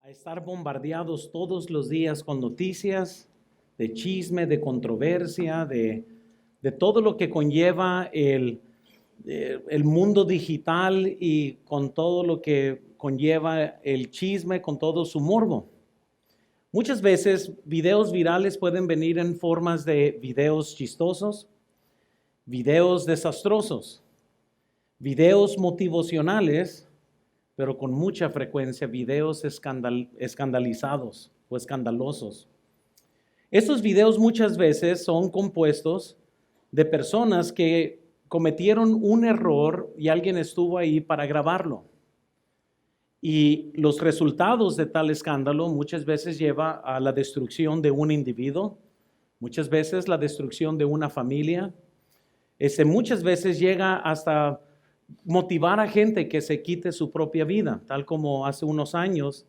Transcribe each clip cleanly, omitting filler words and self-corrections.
a estar bombardeados todos los días con noticias de chisme, de controversia, de todo lo que conlleva el mundo digital y con todo lo que conlleva el chisme, con todo su morbo. Muchas veces videos virales pueden venir en formas de videos chistosos, videos desastrosos, videos motivacionales, pero con mucha frecuencia videos escandalizados o escandalosos. Estos videos muchas veces son compuestos de personas que cometieron un error y alguien estuvo ahí para grabarlo. Y los resultados de tal escándalo muchas veces lleva a la destrucción de un individuo, muchas veces la destrucción de una familia, muchas veces llega hasta motivar a gente que se quite su propia vida, tal como hace unos años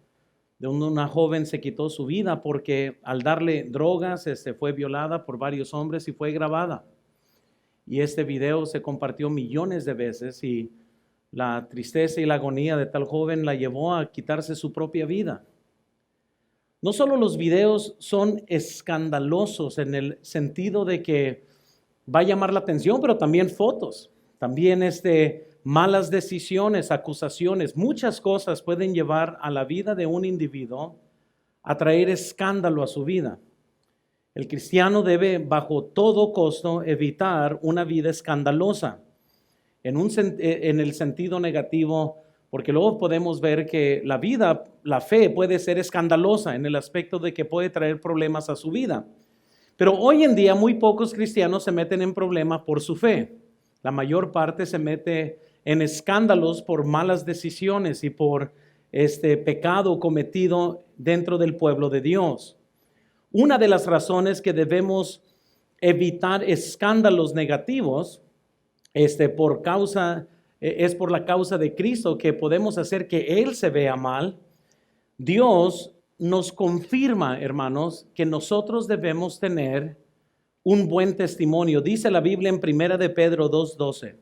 de una joven se quitó su vida porque al darle drogas fue violada por varios hombres y fue grabada. Y este video se compartió millones de veces y la tristeza y la agonía de tal joven la llevó a quitarse su propia vida. No solo los videos son escandalosos en el sentido de que va a llamar la atención, pero también fotos, también malas decisiones, acusaciones, muchas cosas pueden llevar a la vida de un individuo a traer escándalo a su vida. El cristiano debe bajo todo costo evitar una vida escandalosa en el sentido negativo, porque luego podemos ver que la fe puede ser escandalosa en el aspecto de que puede traer problemas a su vida. Pero hoy en día muy pocos cristianos se meten en problemas por su fe. La mayor parte se mete en escándalos por malas decisiones y por pecado cometido dentro del pueblo de Dios. Una de las razones que debemos evitar escándalos negativos es por la causa de Cristo, que podemos hacer que Él se vea mal. Dios nos confirma, hermanos, que nosotros debemos tener un buen testimonio. Dice la Biblia en 1 de Pedro 2:12,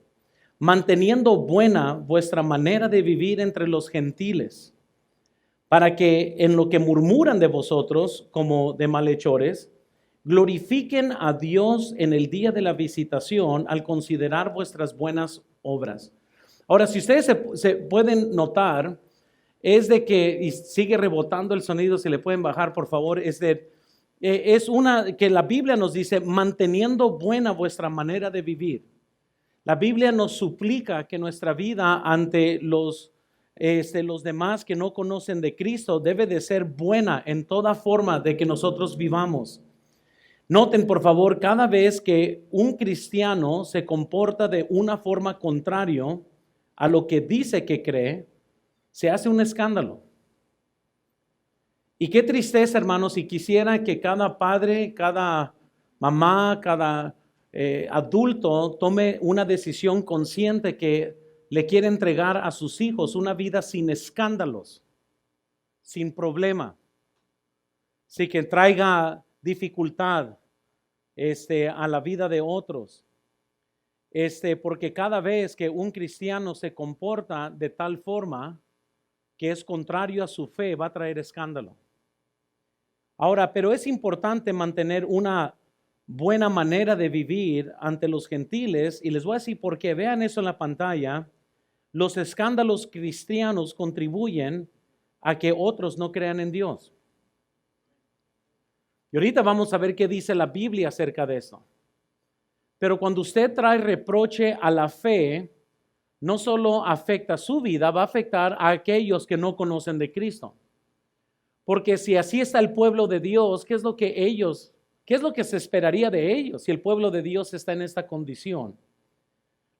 manteniendo buena vuestra manera de vivir entre los gentiles, para que en lo que murmuran de vosotros como de malhechores, glorifiquen a Dios en el día de la visitación al considerar vuestras buenas obras. Ahora, si ustedes se pueden notar, es de que, y sigue rebotando el sonido, si le pueden bajar por favor, es una que la Biblia nos dice, manteniendo buena vuestra manera de vivir. La Biblia nos suplica que nuestra vida ante los demás que no conocen de Cristo debe de ser buena en toda forma de que nosotros vivamos. Noten por favor, cada vez que un cristiano se comporta de una forma contraria a lo que dice que cree, se hace un escándalo. Y qué tristeza, hermanos, si quisiera que cada padre, cada mamá, cada adulto tome una decisión consciente que le quiere entregar a sus hijos una vida sin escándalos, sin problema, sin que traiga dificultad a la vida de otros. Porque cada vez que un cristiano se comporta de tal forma que es contrario a su fe, va a traer escándalo. Ahora, pero es importante mantener una buena manera de vivir ante los gentiles, y les voy a decir por qué. Vean eso en la pantalla. Los escándalos cristianos contribuyen a que otros no crean en Dios. Y ahorita vamos a ver qué dice la Biblia acerca de eso. Pero cuando usted trae reproche a la fe, no solo afecta su vida, va a afectar a aquellos que no conocen de Cristo. Porque si así está el pueblo de Dios, ¿qué es lo que se esperaría de ellos si el pueblo de Dios está en esta condición?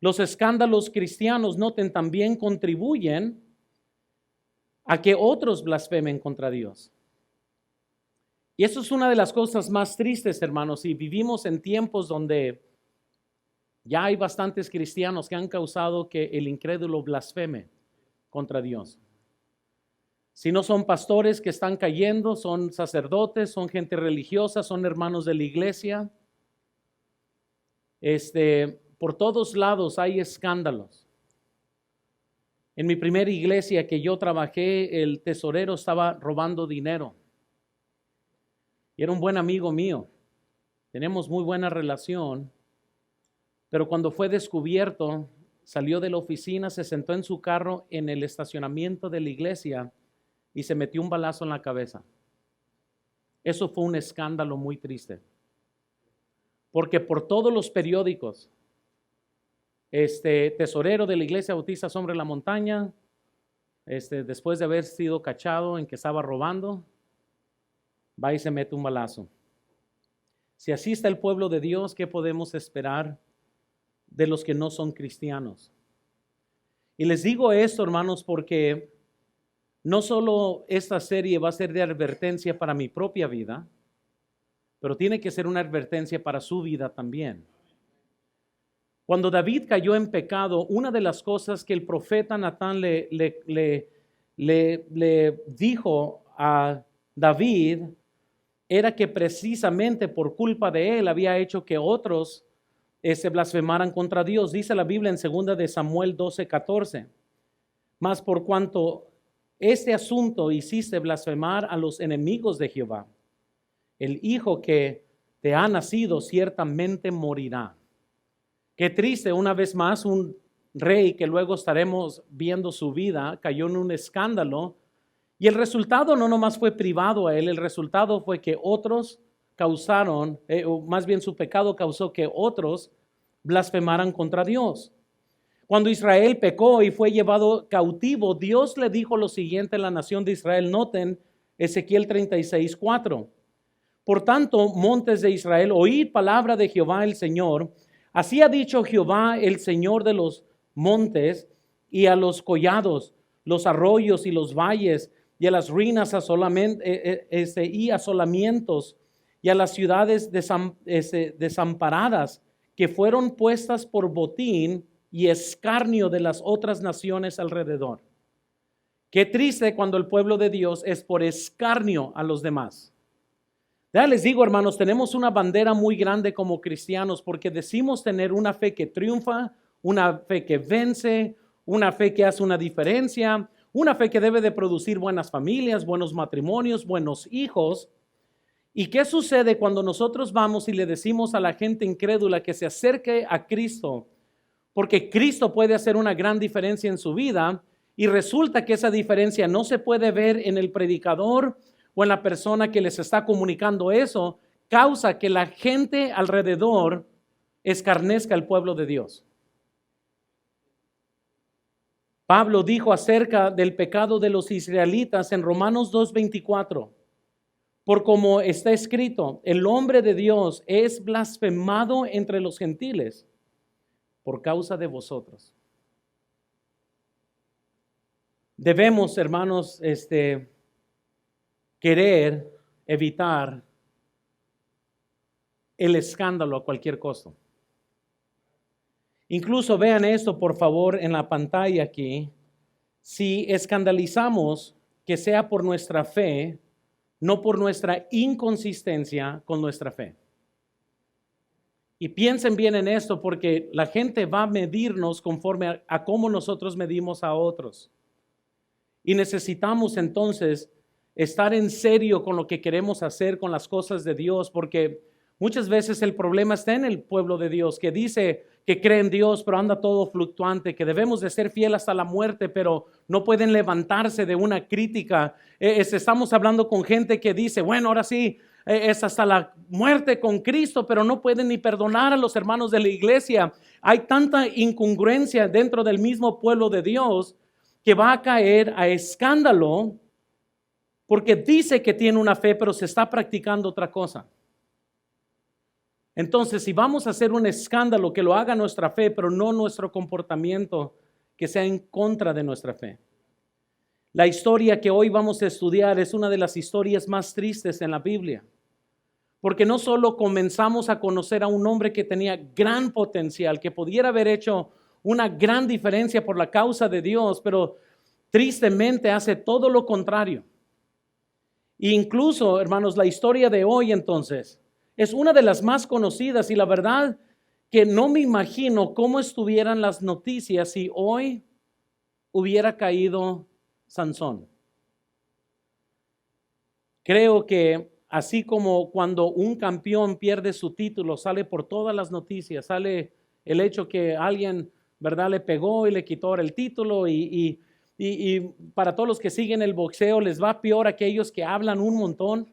Los escándalos cristianos, noten, también contribuyen a que otros blasfemen contra Dios. Y eso es una de las cosas más tristes, hermanos, y vivimos en tiempos donde ya hay bastantes cristianos que han causado que el incrédulo blasfeme contra Dios. Si no son pastores que están cayendo, son sacerdotes, son gente religiosa, son hermanos de la iglesia. Por todos lados hay escándalos. En mi primera iglesia que yo trabajé, el tesorero estaba robando dinero. Y era un buen amigo mío. Tenemos muy buena relación. Pero cuando fue descubierto, salió de la oficina, se sentó en su carro en el estacionamiento de la iglesia y se metió un balazo en la cabeza. Eso fue un escándalo muy triste. Porque por todos los periódicos, tesorero de la iglesia bautista Sombra de la Montaña, después de haber sido cachado en que estaba robando, va y se mete un balazo. Si así está el pueblo de Dios, ¿qué podemos esperar de los que no son cristianos? Y les digo esto, hermanos, porque no solo esta serie va a ser de advertencia para mi propia vida, pero tiene que ser una advertencia para su vida también. Cuando David cayó en pecado, una de las cosas que el profeta Natán le dijo a David era que precisamente por culpa de él había hecho que otros se blasfemaran contra Dios. Dice la Biblia en 2 de Samuel 12:14. Mas por cuanto este asunto hiciste blasfemar a los enemigos de Jehová, el hijo que te ha nacido ciertamente morirá. Qué triste, una vez más, un rey que luego estaremos viendo su vida cayó en un escándalo y el resultado no nomás fue privado a él, el resultado fue que otros causaron, o más bien su pecado causó que otros blasfemaran contra Dios. Cuando Israel pecó y fue llevado cautivo, Dios le dijo lo siguiente a la nación de Israel. Noten Ezequiel 36:4. Por tanto, montes de Israel, oíd palabra de Jehová el Señor. Así ha dicho Jehová el Señor de los montes y a los collados, los arroyos y los valles, y a las ruinas y asolamientos, y a las ciudades desamparadas, que fueron puestas por botín y escarnio de las otras naciones alrededor. Qué triste cuando el pueblo de Dios es por escarnio a los demás. Ya les digo, hermanos, tenemos una bandera muy grande como cristianos porque decimos tener una fe que triunfa, una fe que vence, una fe que hace una diferencia, una fe que debe de producir buenas familias, buenos matrimonios, buenos hijos. ¿Y qué sucede cuando nosotros vamos y le decimos a la gente incrédula que se acerque a Cristo? Porque Cristo puede hacer una gran diferencia en su vida y resulta que esa diferencia no se puede ver en el predicador o en la persona que les está comunicando eso, causa que la gente alrededor escarnezca al pueblo de Dios. Pablo dijo acerca del pecado de los israelitas en Romanos 2:24, por como está escrito, el hombre de Dios es blasfemado entre los gentiles por causa de vosotros. Debemos, hermanos, querer evitar el escándalo a cualquier costo. Incluso vean esto, por favor, en la pantalla aquí. Si escandalizamos, que sea por nuestra fe, no por nuestra inconsistencia con nuestra fe. Y piensen bien en esto, porque la gente va a medirnos conforme a cómo nosotros medimos a otros. Y necesitamos entonces estar en serio con lo que queremos hacer con las cosas de Dios, porque muchas veces el problema está en el pueblo de Dios, que dice que cree en Dios, pero anda todo fluctuante, que debemos de ser fieles hasta la muerte, pero no pueden levantarse de una crítica. Estamos hablando con gente que dice, bueno, ahora sí, es hasta la muerte con Cristo, pero no pueden ni perdonar a los hermanos de la iglesia. Hay tanta incongruencia dentro del mismo pueblo de Dios que va a caer a escándalo porque dice que tiene una fe, pero se está practicando otra cosa. Entonces, si vamos a hacer un escándalo, que lo haga nuestra fe, pero no nuestro comportamiento, que sea en contra de nuestra fe. La historia que hoy vamos a estudiar es una de las historias más tristes en la Biblia, porque no solo comenzamos a conocer a un hombre que tenía gran potencial, que pudiera haber hecho una gran diferencia por la causa de Dios, pero tristemente hace todo lo contrario. E incluso, hermanos, la historia de hoy entonces es una de las más conocidas y la verdad que no me imagino cómo estuvieran las noticias si hoy hubiera caído Sansón? Creo que así como cuando un campeón pierde su título, sale por todas las noticias, sale el hecho que alguien, ¿verdad?, le pegó y le quitó el título y para todos los que siguen el boxeo les va peor a aquellos que hablan un montón,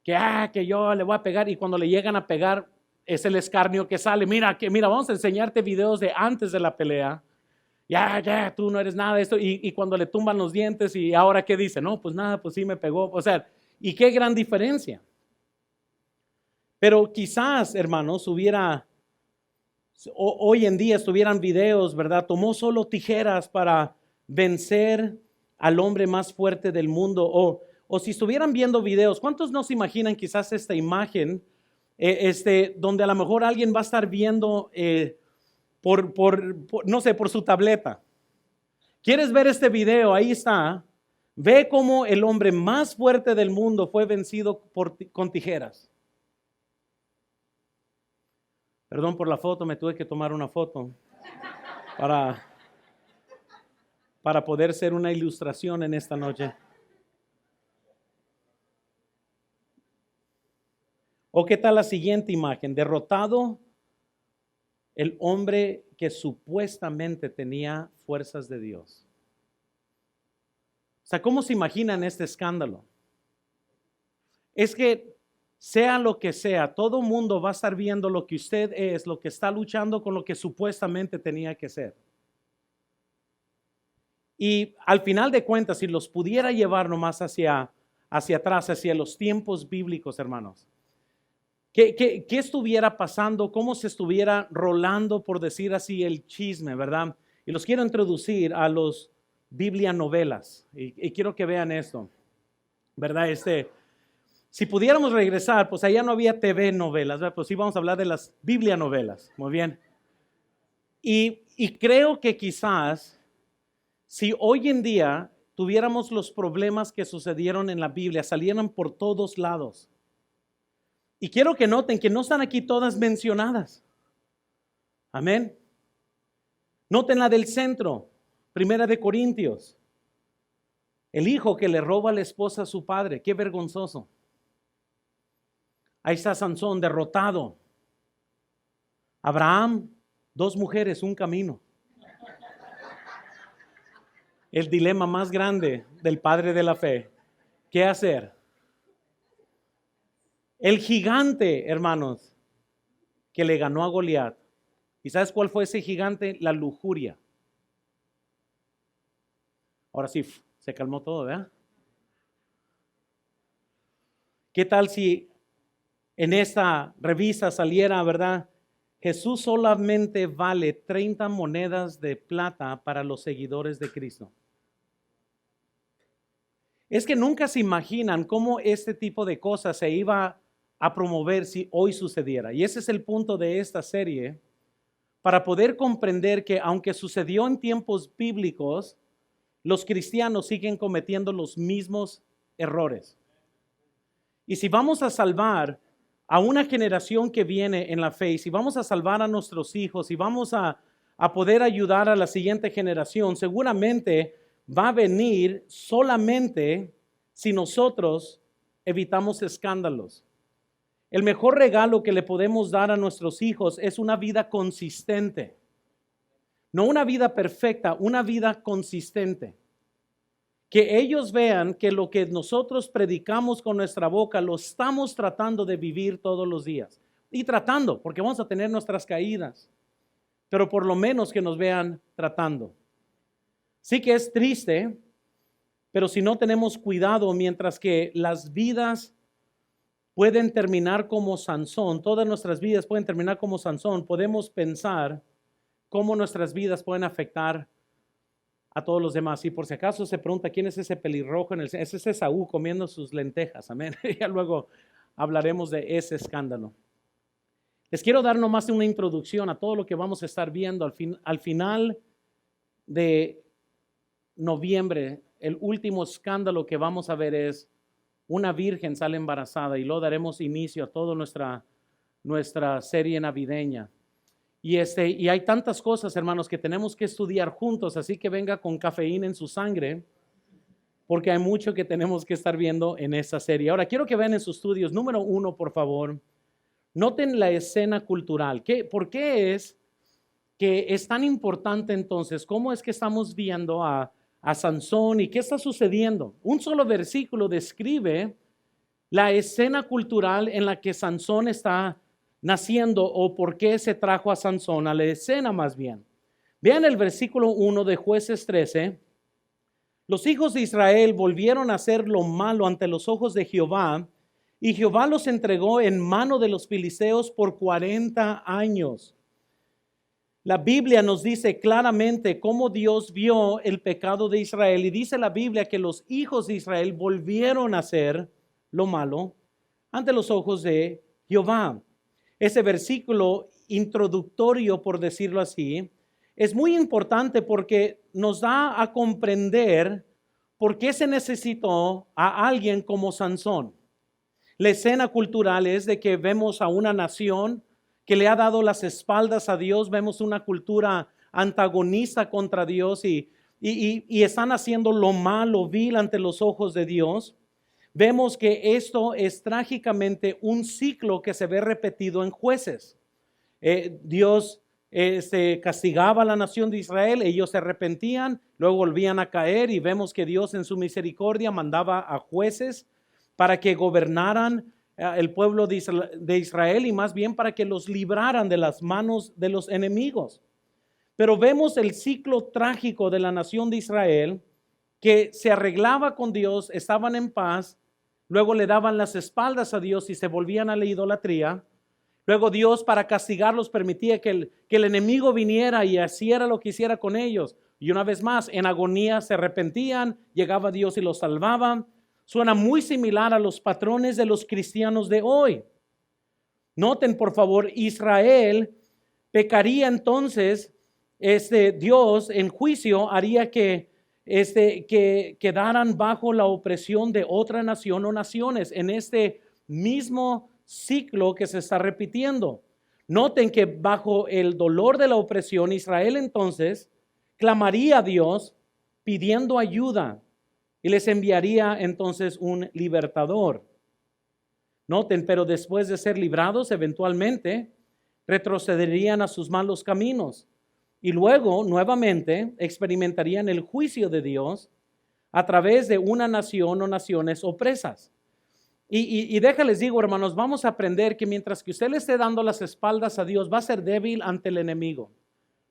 que yo le voy a pegar, y cuando le llegan a pegar es el escarnio que sale. Mira, vamos a enseñarte videos de antes de la pelea. Ya, tú no eres nada de esto. Y cuando le tumban los dientes, y ahora qué dice, no, pues nada, pues sí me pegó. O sea, y qué gran diferencia. Pero quizás, hermanos, hoy en día estuvieran videos, ¿verdad? Tomó solo tijeras para vencer al hombre más fuerte del mundo. O si estuvieran viendo videos, ¿cuántos no se imaginan quizás esta imagen, donde a lo mejor alguien va a estar viendo no sé, por su tableta? ¿Quieres ver este video? Ahí está. Ve cómo el hombre más fuerte del mundo fue vencido con tijeras. Perdón por la foto, me tuve que tomar una foto para poder ser una ilustración en esta noche. ¿O qué tal la siguiente imagen? Derrotado el hombre que supuestamente tenía fuerzas de Dios. O sea, ¿cómo se imaginan este escándalo? Es que sea lo que sea, todo mundo va a estar viendo lo que usted es, lo que está luchando con lo que supuestamente tenía que ser. Y al final de cuentas, si los pudiera llevar nomás hacia atrás, hacia los tiempos bíblicos, hermanos, ¿qué estuviera pasando? ¿Cómo se estuviera rolando, por decir así, el chisme, verdad? Y los quiero introducir a los Biblia novelas. Y quiero que vean esto, ¿verdad? Si pudiéramos regresar, pues allá no había TV novelas, ¿verdad? Pues sí, vamos a hablar de las Biblia novelas. Muy bien. Y creo que quizás, si hoy en día tuviéramos los problemas que sucedieron en la Biblia, salieran por todos lados. Y quiero que noten que no están aquí todas mencionadas. Amén. Noten la del centro, Primera de Corintios. El hijo que le roba a la esposa a su padre, qué vergonzoso. Ahí está Sansón derrotado. Abraham, 2 mujeres, un camino. El dilema más grande del padre de la fe. ¿Qué hacer? El gigante, hermanos, que le ganó a Goliat. ¿Y sabes cuál fue ese gigante? La lujuria. Ahora sí, se calmó todo, ¿verdad? ¿Qué tal si en esta revista saliera, verdad? Jesús solamente vale 30 monedas de plata para los seguidores de Cristo. Es que nunca se imaginan cómo este tipo de cosas se iba a promover si hoy sucediera. Y ese es el punto de esta serie, para poder comprender que aunque sucedió en tiempos bíblicos, los cristianos siguen cometiendo los mismos errores. Y si vamos a salvar a una generación que viene en la fe, y si vamos a salvar a nuestros hijos, y vamos a poder ayudar a la siguiente generación, seguramente va a venir solamente si nosotros evitamos escándalos. El mejor regalo que le podemos dar a nuestros hijos es una vida consistente. No una vida perfecta, una vida consistente. Que ellos vean que lo que nosotros predicamos con nuestra boca lo estamos tratando de vivir todos los días. Y tratando, porque vamos a tener nuestras caídas. Pero por lo menos que nos vean tratando. Sí que es triste, pero si no tenemos cuidado, mientras que las vidas pueden terminar como Sansón, todas nuestras vidas pueden terminar como Sansón, podemos pensar cómo nuestras vidas pueden afectar a todos los demás. Y por si acaso se pregunta quién es ese pelirrojo ese es Esaú comiendo sus lentejas, amén. Ya luego hablaremos de ese escándalo. Les quiero dar nomás una introducción a todo lo que vamos a estar viendo al final de noviembre. El último escándalo que vamos a ver es una virgen sale embarazada, y luego daremos inicio a toda nuestra serie navideña. Y hay tantas cosas, hermanos, que tenemos que estudiar juntos, así que venga con cafeína en su sangre, porque hay mucho que tenemos que estar viendo en esta serie. Ahora, quiero que vean en sus estudios, número 1, por favor, noten la escena cultural. ¿Por qué es que es tan importante entonces? ¿Cómo es que estamos viendo a Sansón y qué está sucediendo? Un solo versículo describe la escena cultural en la que Sansón está naciendo o por qué se trajo a Sansón a la escena más bien. Vean el versículo 1 de Jueces 13. Los hijos de Israel volvieron a hacer lo malo ante los ojos de Jehová, y Jehová los entregó en mano de los filisteos por 40 años. La Biblia nos dice claramente cómo Dios vio el pecado de Israel, y dice la Biblia que los hijos de Israel volvieron a hacer lo malo ante los ojos de Jehová. Ese versículo introductorio, por decirlo así, es muy importante porque nos da a comprender por qué se necesitó a alguien como Sansón. La escena cultural es de que vemos a una nación que le ha dado las espaldas a Dios, vemos una cultura antagonista contra Dios y están haciendo lo malo, vil ante los ojos de Dios. Vemos que esto es trágicamente un ciclo que se ve repetido en Jueces. Dios se castigaba a la nación de Israel, ellos se arrepentían, luego volvían a caer y vemos que Dios en su misericordia mandaba a jueces para que gobernaran el pueblo de Israel y más bien para que los libraran de las manos de los enemigos. Pero vemos el ciclo trágico de la nación de Israel, que se arreglaba con Dios, estaban en paz, luego le daban las espaldas a Dios y se volvían a la idolatría. Luego Dios, para castigarlos, permitía que el enemigo viniera y hiciera lo que hiciera con ellos. Y una vez más, en agonía se arrepentían, llegaba Dios y los salvaba. Suena muy similar a los patrones de los cristianos de hoy. Noten, por favor, Israel pecaría entonces, Dios en juicio haría que quedaran bajo la opresión de otra nación o naciones en este mismo ciclo que se está repitiendo. Noten que bajo el dolor de la opresión, Israel entonces clamaría a Dios pidiendo ayuda y les enviaría entonces un libertador. Noten, pero después de ser librados, eventualmente retrocederían a sus malos caminos. Y luego, nuevamente, experimentarían el juicio de Dios a través de una nación o naciones opresas. Y déjales digo, hermanos, vamos a aprender que mientras que usted le esté dando las espaldas a Dios, va a ser débil ante el enemigo.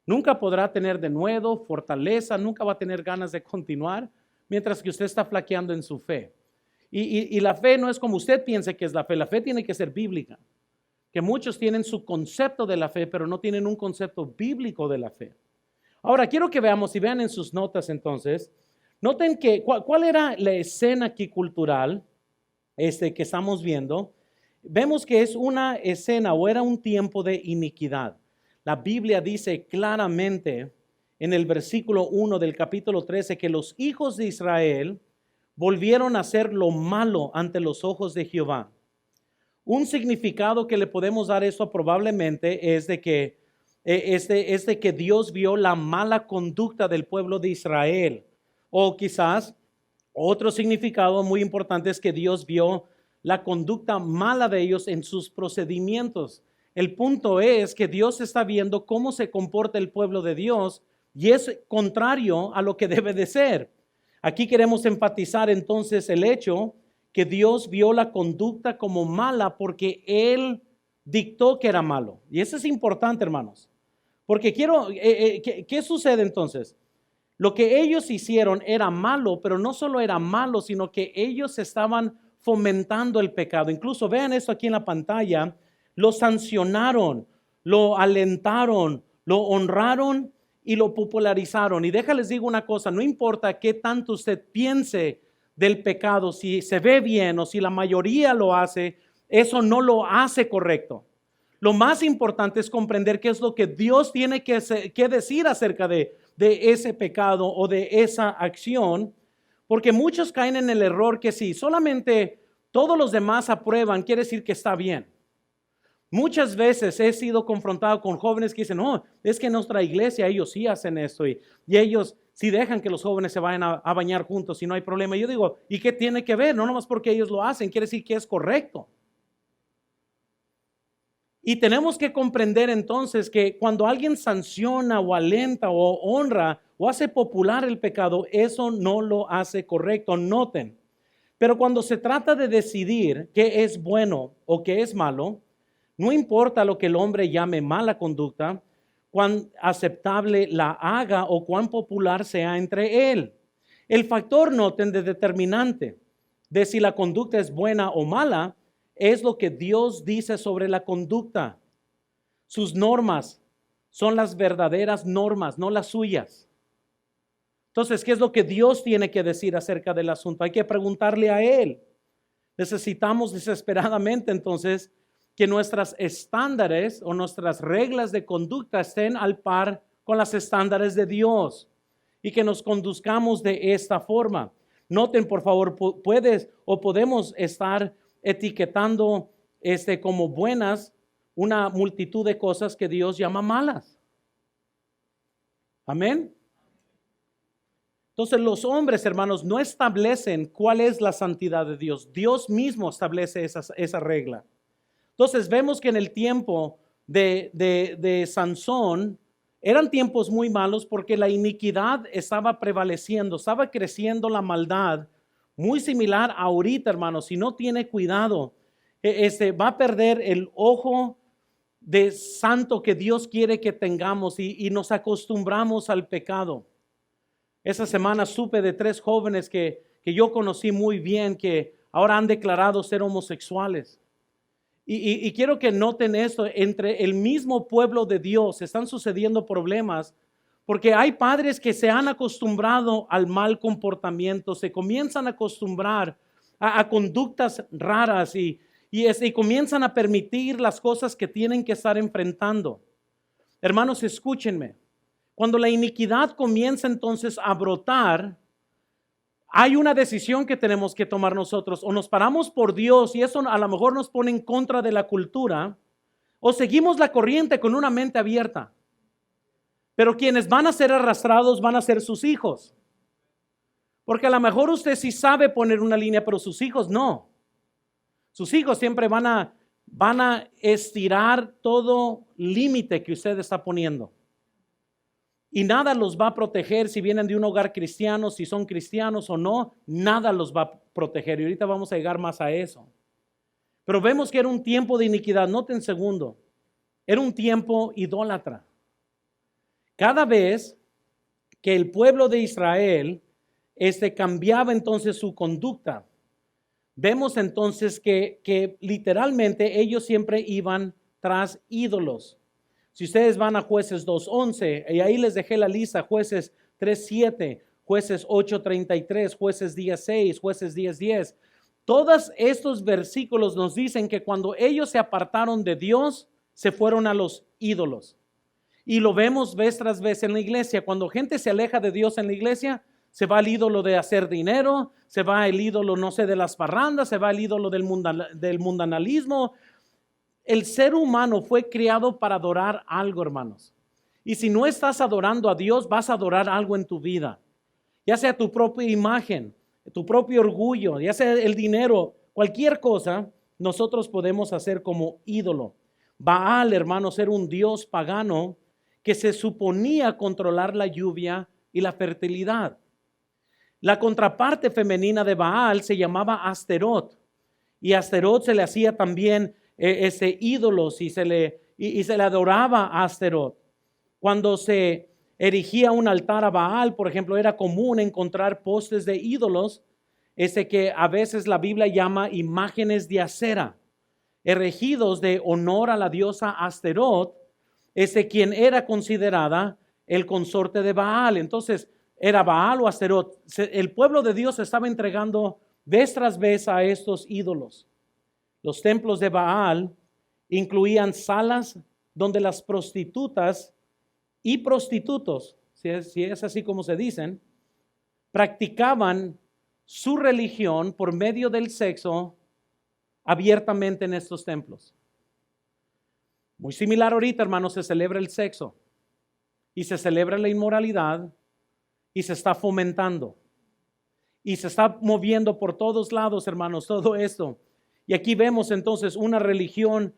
Nunca podrá tener de nuevo fortaleza, nunca va a tener ganas de continuar, mientras que usted está flaqueando en su fe. Y la fe no es como usted piense que es la fe tiene que ser bíblica. Que muchos tienen su concepto de la fe, pero no tienen un concepto bíblico de la fe. Ahora, quiero que veamos y vean en sus notas entonces, noten que cuál era la escena aquí cultural que estamos viendo. Vemos que es una escena o era un tiempo de iniquidad. La Biblia dice claramente en el versículo 1 del capítulo 13 que los hijos de Israel volvieron a hacer lo malo ante los ojos de Jehová. Un significado que le podemos dar a eso probablemente es de que Dios vio la mala conducta del pueblo de Israel. O quizás otro significado muy importante es que Dios vio la conducta mala de ellos en sus procedimientos. El punto es que Dios está viendo cómo se comporta el pueblo de Dios y es contrario a lo que debe de ser. Aquí queremos enfatizar entonces el hecho que Dios vio la conducta como mala porque Él dictó que era malo. Y eso es importante, hermanos. Porque ¿qué sucede entonces? Lo que ellos hicieron era malo, pero no solo era malo, sino que ellos estaban fomentando el pecado. Incluso vean esto aquí en la pantalla, lo sancionaron, lo alentaron, lo honraron y lo popularizaron. Y déjales digo una cosa, no importa qué tanto usted piense del pecado, si se ve bien o si la mayoría lo hace, eso no lo hace correcto. Lo más importante es comprender qué es lo que Dios tiene que decir acerca de ese pecado o de esa acción, porque muchos caen en el error que si solamente todos los demás aprueban, quiere decir que está bien. Muchas veces he sido confrontado con jóvenes que dicen, no, es que en nuestra iglesia ellos sí hacen esto y ellos sí dejan que los jóvenes se vayan a bañar juntos y no hay problema. Y yo digo, ¿y qué tiene que ver? No nomás porque ellos lo hacen, quiere decir que es correcto. Y tenemos que comprender entonces que cuando alguien sanciona o alenta o honra o hace popular el pecado, eso no lo hace correcto. Noten. Pero cuando se trata de decidir qué es bueno o qué es malo, no importa lo que el hombre llame mala conducta, cuán aceptable la haga o cuán popular sea entre él. El factor, noten, de determinante de si la conducta es buena o mala es lo que Dios dice sobre la conducta. Sus normas son las verdaderas normas, no las suyas. Entonces, ¿qué es lo que Dios tiene que decir acerca del asunto? Hay que preguntarle a Él. Necesitamos desesperadamente entonces que nuestras estándares o nuestras reglas de conducta estén al par con las estándares de Dios y que nos conduzcamos de esta forma. Noten, por favor, puedes o podemos estar etiquetando como buenas una multitud de cosas que Dios llama malas. Amén. Entonces los hombres, hermanos, no establecen cuál es la santidad de Dios. Dios mismo establece esa regla. Entonces vemos que en el tiempo de Sansón eran tiempos muy malos porque la iniquidad estaba prevaleciendo, estaba creciendo la maldad, muy similar a ahorita, hermanos. Si no tiene cuidado, va a perder el ojo de santo que Dios quiere que tengamos y nos acostumbramos al pecado. Esa semana supe de 3 jóvenes que yo conocí muy bien que ahora han declarado ser homosexuales. Y quiero que noten esto, entre el mismo pueblo de Dios están sucediendo problemas porque hay padres que se han acostumbrado al mal comportamiento, se comienzan a acostumbrar a conductas raras y comienzan a permitir las cosas que tienen que estar enfrentando. Hermanos, escúchenme. Cuando la iniquidad comienza entonces a brotar, hay una decisión que tenemos que tomar nosotros. O nos paramos por Dios y eso a lo mejor nos pone en contra de la cultura, o seguimos la corriente con una mente abierta. Pero quienes van a ser arrastrados van a ser sus hijos. Porque a lo mejor usted sí sabe poner una línea, pero sus hijos no. Sus hijos siempre van a estirar todo límite que usted está poniendo. Y nada los va a proteger si vienen de un hogar cristiano, si son cristianos o no, nada los va a proteger. Y ahorita vamos a llegar más a eso. Pero vemos que era un tiempo de iniquidad. Noten segundo, era un tiempo idólatra. Cada vez que el pueblo de Israel cambiaba entonces su conducta, vemos entonces que literalmente ellos siempre iban tras ídolos. Si ustedes van a Jueces 2:11, y ahí les dejé la lista, Jueces 3:7, Jueces 8:33, Jueces 10:6, Jueces 10:10. Todos estos versículos nos dicen que cuando ellos se apartaron de Dios, se fueron a los ídolos. Y lo vemos vez tras vez en la iglesia. Cuando gente se aleja de Dios en la iglesia, se va al ídolo de hacer dinero, se va al ídolo, no sé, de las parrandas, se va al ídolo del mundanalismo. El ser humano fue creado para adorar algo, hermanos. Y si no estás adorando a Dios, vas a adorar algo en tu vida. Ya sea tu propia imagen, tu propio orgullo, ya sea el dinero, cualquier cosa, nosotros podemos hacer como ídolo. Baal, hermanos, era un dios pagano que se suponía controlar la lluvia y la fertilidad. La contraparte femenina de Baal se llamaba Asterot. Y a Asterot se le hacía también ídolos y se le adoraba a Asterot. Cuando se erigía un altar a Baal, por ejemplo, era común encontrar postes de ídolos, que a veces la Biblia llama imágenes de acera, erigidos de honor a la diosa Asterot, quien era considerada el consorte de Baal. Entonces, era Baal o Asterot. El pueblo de Dios estaba entregando vez tras vez a estos ídolos. Los templos de Baal incluían salas donde las prostitutas y prostitutos, si es así como se dicen, practicaban su religión por medio del sexo abiertamente en estos templos. Muy similar ahorita, hermanos, se celebra el sexo y se celebra la inmoralidad y se está fomentando y se está moviendo por todos lados, hermanos, todo esto. Y aquí vemos entonces una religión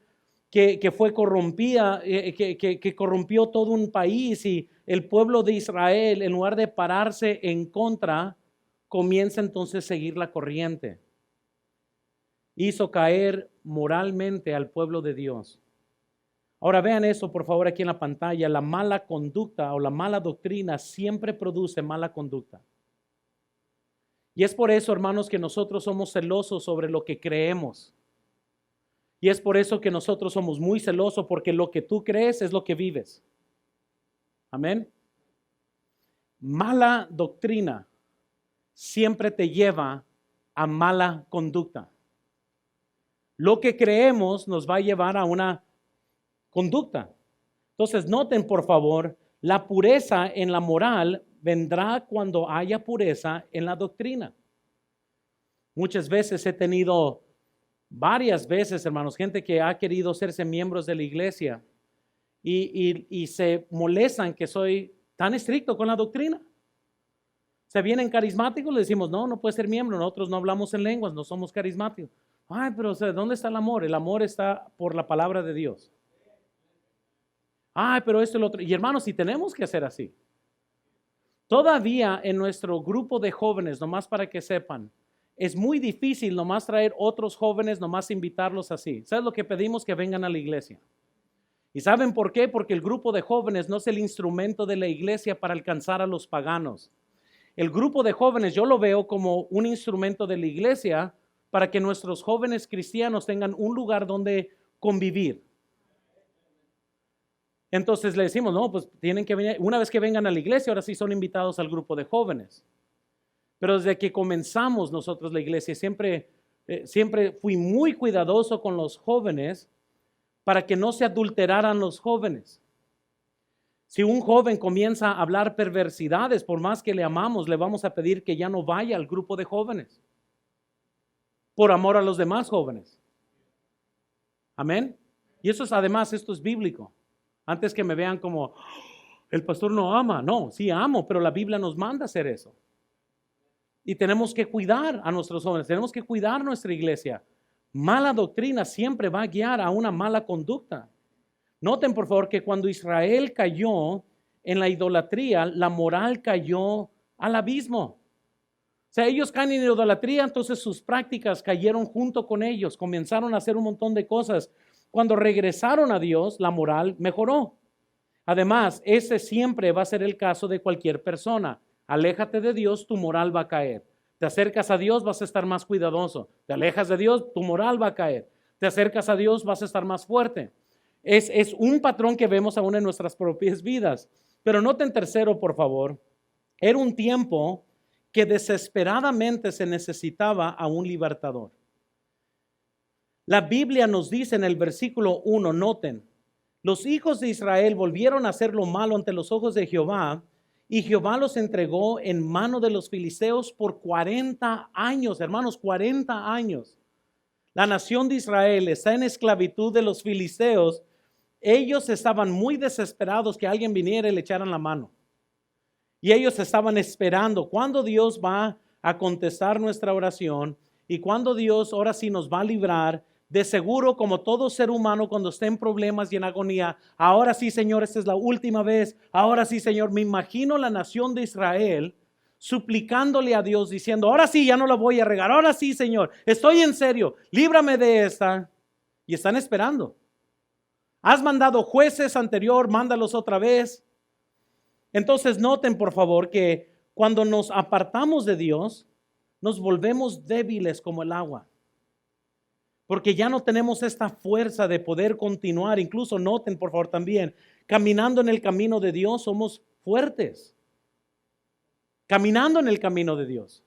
que fue corrompida, que corrompió todo un país, y el pueblo de Israel, en lugar de pararse en contra, comienza entonces a seguir la corriente. Hizo caer moralmente al pueblo de Dios. Ahora vean eso, por favor, aquí en la pantalla. La mala conducta o la mala doctrina siempre produce mala conducta. Y es por eso, hermanos, que nosotros somos celosos sobre lo que creemos. Y es por eso que nosotros somos muy celosos, porque lo que tú crees es lo que vives. Amén. Mala doctrina siempre te lleva a mala conducta. Lo que creemos nos va a llevar a una conducta. Entonces, noten por favor, la pureza en la moral vendrá cuando haya pureza en la doctrina. Muchas veces he tenido, varias veces, hermanos, gente que ha querido hacerse miembros de la iglesia y se molestan que soy tan estricto con la doctrina. Se vienen carismáticos, le decimos, no puede ser miembro, nosotros no hablamos en lenguas, no somos carismáticos. Ay, pero ¿dónde está el amor? El amor está por la palabra de Dios. Ay, pero esto y lo otro. Y hermanos, si tenemos que hacer así. Todavía en nuestro grupo de jóvenes, nomás para que sepan, es muy difícil nomás traer otros jóvenes, nomás invitarlos así. ¿Sabes lo que pedimos? Que vengan a la iglesia. ¿Y saben por qué? Porque el grupo de jóvenes no es el instrumento de la iglesia para alcanzar a los paganos. El grupo de jóvenes yo lo veo como un instrumento de la iglesia para que nuestros jóvenes cristianos tengan un lugar donde convivir. Entonces le decimos, no, pues tienen que venir, una vez que vengan a la iglesia, ahora sí son invitados al grupo de jóvenes. Pero desde que comenzamos nosotros la iglesia, siempre fui muy cuidadoso con los jóvenes para que no se adulteraran los jóvenes. Si un joven comienza a hablar perversidades, por más que le amamos, le vamos a pedir que ya no vaya al grupo de jóvenes, por amor a los demás jóvenes. Amén. Y eso es, además, esto es bíblico. Antes que me vean como, el pastor no ama. No, sí amo, pero la Biblia nos manda a hacer eso. Y tenemos que cuidar a nuestros jóvenes, tenemos que cuidar nuestra iglesia. Mala doctrina siempre va a guiar a una mala conducta. Noten por favor que cuando Israel cayó en la idolatría, la moral cayó al abismo. O sea, ellos caen en idolatría, entonces sus prácticas cayeron junto con ellos, comenzaron a hacer un montón de cosas. Cuando regresaron a Dios, la moral mejoró. Además, ese siempre va a ser el caso de cualquier persona. Aléjate de Dios, tu moral va a caer. Te acercas a Dios, vas a estar más cuidadoso. Te alejas de Dios, tu moral va a caer. Te acercas a Dios, vas a estar más fuerte. Es un patrón que vemos aún en nuestras propias vidas. Pero noten tercero, por favor, era un tiempo que desesperadamente se necesitaba a un libertador. La Biblia nos dice en el versículo 1, noten, los hijos de Israel volvieron a hacer lo malo ante los ojos de Jehová, y Jehová los entregó en mano de los filisteos por 40 años, hermanos, 40 años. La nación de Israel está en esclavitud de los filisteos. Ellos estaban muy desesperados que alguien viniera y le echaran la mano. Y ellos estaban esperando cuándo Dios va a contestar nuestra oración y cuándo Dios ahora sí nos va a librar. De seguro, como todo ser humano cuando está en problemas y en agonía, ahora sí, Señor, esta es la última vez. Ahora sí, Señor, me imagino la nación de Israel suplicándole a Dios diciendo, ahora sí, ya no la voy a regar. Ahora sí, Señor, estoy en serio, líbrame de esta. Y están esperando. Has mandado jueces anterior, mándalos otra vez. Entonces noten por favor que cuando nos apartamos de Dios, nos volvemos débiles como el agua. Porque ya no tenemos esta fuerza de poder continuar. Incluso noten por favor también, caminando en el camino de Dios somos fuertes. Caminando en el camino de Dios.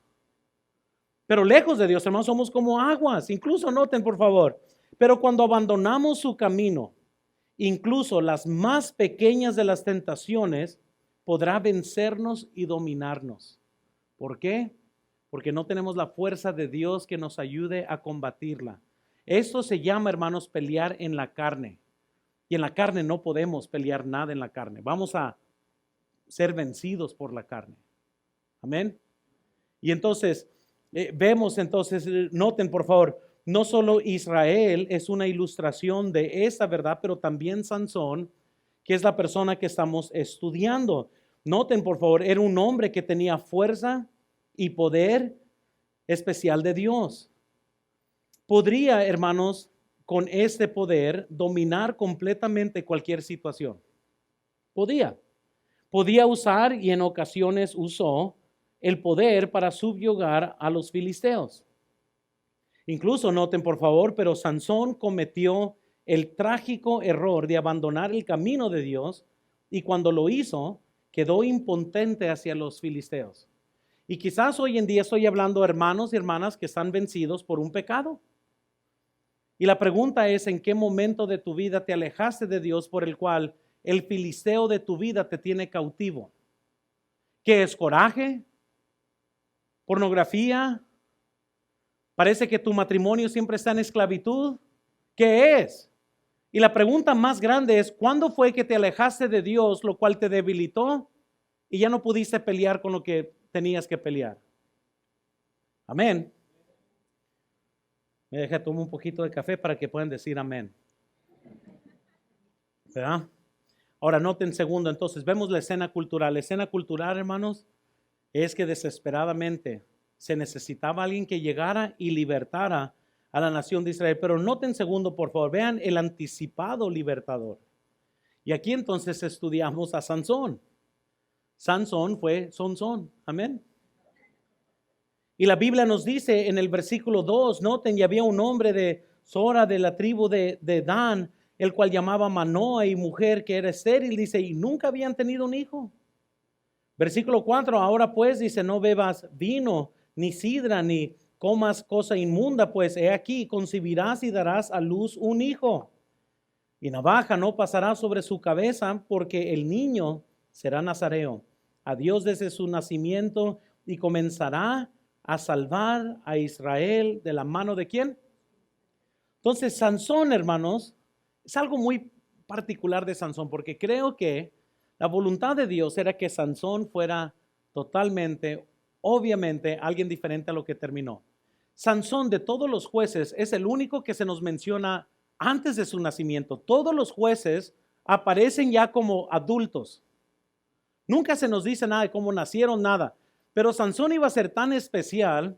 Pero lejos de Dios, hermanos, somos como aguas. Incluso noten por favor, pero cuando abandonamos su camino, incluso las más pequeñas de las tentaciones podrá vencernos y dominarnos. ¿Por qué? Porque no tenemos la fuerza de Dios que nos ayude a combatirla. Esto se llama, hermanos, pelear en la carne. Y en la carne no podemos pelear nada en la carne. Vamos a ser vencidos por la carne. Amén. Y entonces, vemos entonces, noten por favor, no solo Israel es una ilustración de esa verdad, pero también Sansón, que es la persona que estamos estudiando. Noten por favor, era un hombre que tenía fuerza y poder especial de Dios. Podría, hermanos, con este poder dominar completamente cualquier situación. Podía usar y en ocasiones usó el poder para subyugar a los filisteos. Incluso noten por favor, pero Sansón cometió el trágico error de abandonar el camino de Dios y cuando lo hizo, quedó impotente hacia los filisteos. Y quizás hoy en día estoy hablando a hermanos y hermanas que están vencidos por un pecado. Y la pregunta es, ¿en qué momento de tu vida te alejaste de Dios por el cual el filisteo de tu vida te tiene cautivo? ¿Qué es coraje? ¿Pornografía? ¿Parece que tu matrimonio siempre está en esclavitud? ¿Qué es? Y la pregunta más grande es, ¿cuándo fue que te alejaste de Dios, lo cual te debilitó y ya no pudiste pelear con lo que tenías que pelear? Amén. Me deja tomar un poquito de café para que puedan decir amén. ¿Verdad? Ahora noten segundo, entonces vemos la escena cultural. La escena cultural, hermanos, es que desesperadamente se necesitaba alguien que llegara y libertara a la nación de Israel. Pero noten segundo, por favor, vean el anticipado libertador. Y aquí entonces estudiamos a Sansón. Sansón fue Sansón, amén. Y la Biblia nos dice en el versículo 2, noten, y había un hombre de Sora de la tribu de Dan, el cual llamaba Manoa y mujer que era estéril, dice, y nunca habían tenido un hijo. Versículo 4, ahora pues dice, no bebas vino, ni sidra, ni comas cosa inmunda, pues he aquí, concebirás y darás a luz un hijo. Y navaja no pasará sobre su cabeza, porque el niño será nazareo a Dios desde su nacimiento y comenzará a salvar a Israel de la mano de ¿quién? Entonces Sansón, hermanos, es algo muy particular de Sansón, porque creo que la voluntad de Dios era que Sansón fuera totalmente, obviamente, alguien diferente a lo que terminó. Sansón, de todos los jueces, es el único que se nos menciona antes de su nacimiento. Todos los jueces aparecen ya como adultos. Nunca se nos dice nada de cómo nacieron, nada. Pero Sansón iba a ser tan especial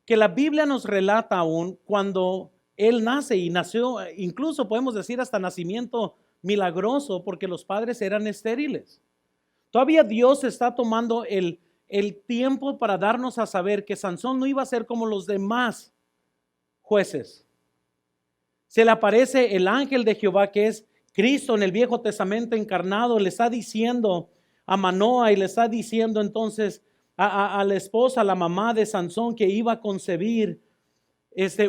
que la Biblia nos relata aún cuando él nace y nació, incluso podemos decir hasta nacimiento milagroso porque los padres eran estériles. Todavía Dios está tomando el tiempo para darnos a saber que Sansón no iba a ser como los demás jueces. Se le aparece el ángel de Jehová que es Cristo en el Viejo Testamento encarnado, le está diciendo a Manoa y le está diciendo entonces a la esposa, la mamá de Sansón que iba a concebir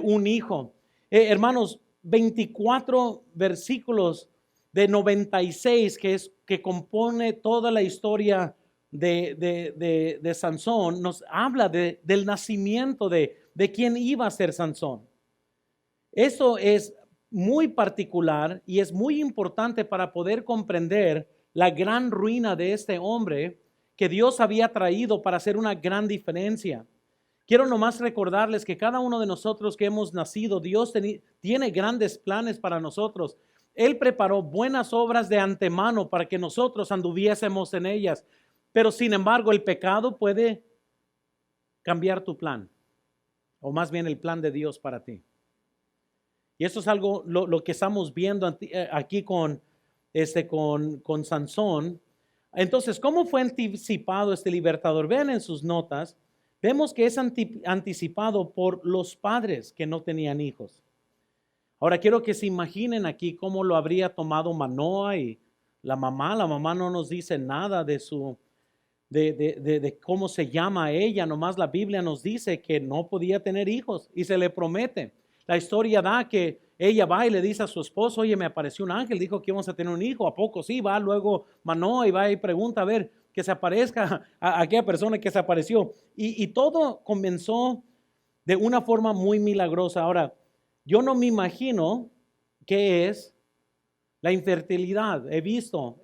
un hijo. Hermanos, 24 versículos de 96 que compone toda la historia de Sansón, nos habla del nacimiento de quién iba a ser Sansón. Eso es muy particular y es muy importante para poder comprender la gran ruina de este hombre que Dios había traído para hacer una gran diferencia. Quiero nomás recordarles que cada uno de nosotros que hemos nacido, Dios tiene grandes planes para nosotros. Él preparó buenas obras de antemano para que nosotros anduviésemos en ellas. Pero sin embargo, el pecado puede cambiar tu plan, o más bien el plan de Dios para ti. Y eso es algo, lo que estamos viendo aquí con Sansón. Entonces, ¿cómo fue anticipado este libertador? Vean en sus notas, vemos que es anticipado por los padres que no tenían hijos. Ahora quiero que se imaginen aquí cómo lo habría tomado Manoa y la mamá. La mamá no nos dice nada de cómo se llama ella, nomás la Biblia nos dice que no podía tener hijos y se le promete. La historia da que ella va y le dice a su esposo, oye, me apareció un ángel, dijo que íbamos a tener un hijo, ¿a poco sí? Va luego Manoa y va y pregunta a ver que se aparezca a aquella persona que se apareció. Y todo comenzó de una forma muy milagrosa. Ahora, yo no me imagino qué es La infertilidad, he visto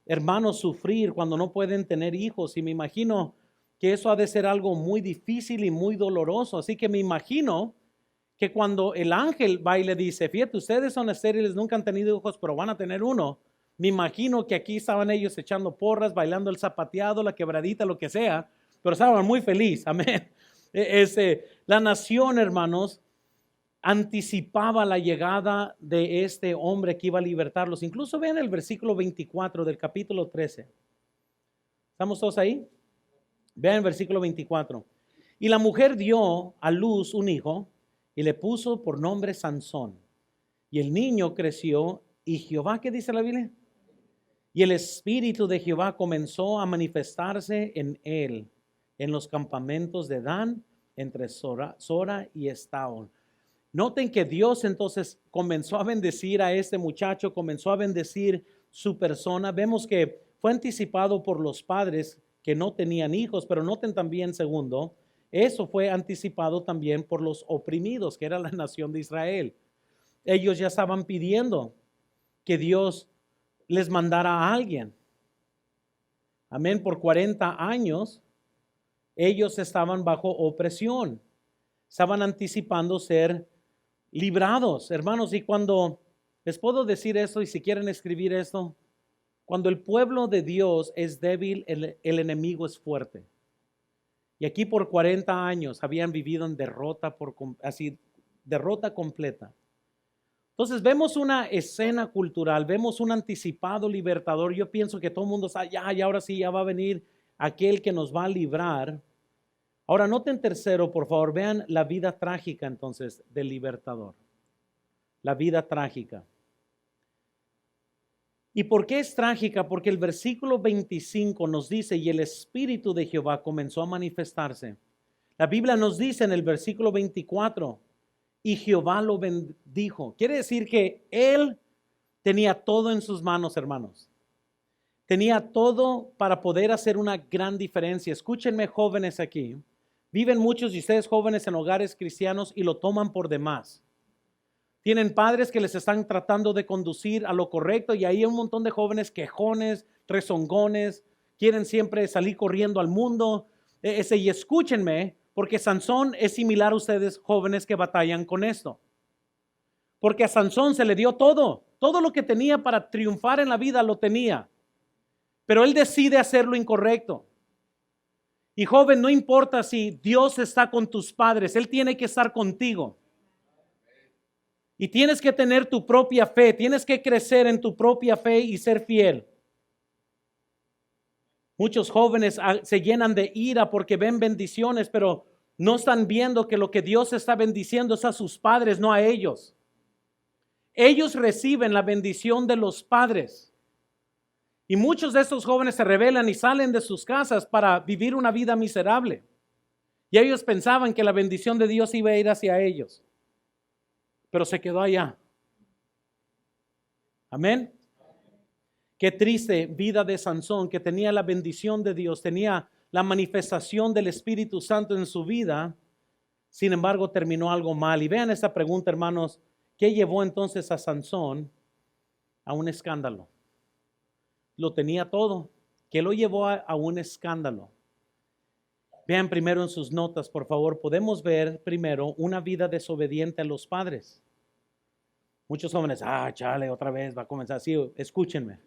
hermanos sufrir cuando no pueden tener hijos y me imagino que eso ha de ser algo muy difícil y muy doloroso. Así que me imagino que cuando el ángel va y le dice, fíjate, ustedes son estériles, nunca han tenido hijos, pero van a tener uno. Me imagino que aquí estaban ellos echando porras, bailando el zapateado, la quebradita, lo que sea, pero estaban muy felices, amén. La nación, hermanos, anticipaba la llegada de este hombre que iba a libertarlos. Incluso vean el versículo 24 del capítulo 13. ¿Estamos todos ahí? Vean el versículo 24. Y la mujer dio a luz un hijo y le puso por nombre Sansón. Y el niño creció y Jehová, ¿qué dice la Biblia? Y el espíritu de Jehová comenzó a manifestarse en él, en los campamentos de Dan, entre Sora y Estaol. Noten que Dios entonces comenzó a bendecir a este muchacho, comenzó a bendecir su persona. Vemos que fue anticipado por los padres que no tenían hijos, pero noten también, segundo, eso fue anticipado también por los oprimidos, que era la nación de Israel. Ellos ya estaban pidiendo que Dios les mandara a alguien. Amén, por 40 años ellos estaban bajo opresión, estaban anticipando ser librados, hermanos. Y cuando les puedo decir esto, y si quieren escribir esto, cuando el pueblo de Dios es débil, el enemigo es fuerte. Y aquí por 40 años habían vivido en derrota, derrota completa. Entonces vemos una escena cultural, vemos un anticipado libertador. Yo pienso que todo el mundo sabe, ya ahora sí, ya va a venir aquel que nos va a librar. Ahora noten tercero, por favor, vean la vida trágica entonces del libertador. La vida trágica. ¿Y por qué es trágica? Porque el versículo 25 nos dice, y el Espíritu de Jehová comenzó a manifestarse. La Biblia nos dice en el versículo 24, y Jehová lo bendijo. Quiere decir que él tenía todo en sus manos, hermanos. Tenía todo para poder hacer una gran diferencia. Escúchenme, jóvenes aquí. Viven muchos de ustedes jóvenes en hogares cristianos y lo toman por demás. Tienen padres que les están tratando de conducir a lo correcto y ahí hay un montón de jóvenes quejones, rezongones, quieren siempre salir corriendo al mundo. Y escúchenme, porque Sansón es similar a ustedes jóvenes que batallan con esto. Porque a Sansón se le dio todo lo que tenía para triunfar en la vida lo tenía. Pero él decide hacer lo incorrecto. Y joven, no importa si Dios está con tus padres, Él tiene que estar contigo. Y tienes que tener tu propia fe, tienes que crecer en tu propia fe y ser fiel. Muchos jóvenes se llenan de ira porque ven bendiciones, pero no están viendo que lo que Dios está bendiciendo es a sus padres, no a ellos. Ellos reciben la bendición de los padres. Y muchos de estos jóvenes se rebelan y salen de sus casas para vivir una vida miserable. Y ellos pensaban que la bendición de Dios iba a ir hacia ellos. Pero se quedó allá. Amén. Qué triste vida de Sansón, que tenía la bendición de Dios, tenía la manifestación del Espíritu Santo en su vida. Sin embargo, terminó algo mal. Y vean esta pregunta, hermanos. ¿Qué llevó entonces a Sansón a un escándalo? Lo tenía todo. ¿Qué lo llevó a un escándalo? Vean primero en sus notas, por favor. Podemos ver primero una vida desobediente a los padres. Muchos jóvenes, chale, otra vez va a comenzar así. Escúchenme.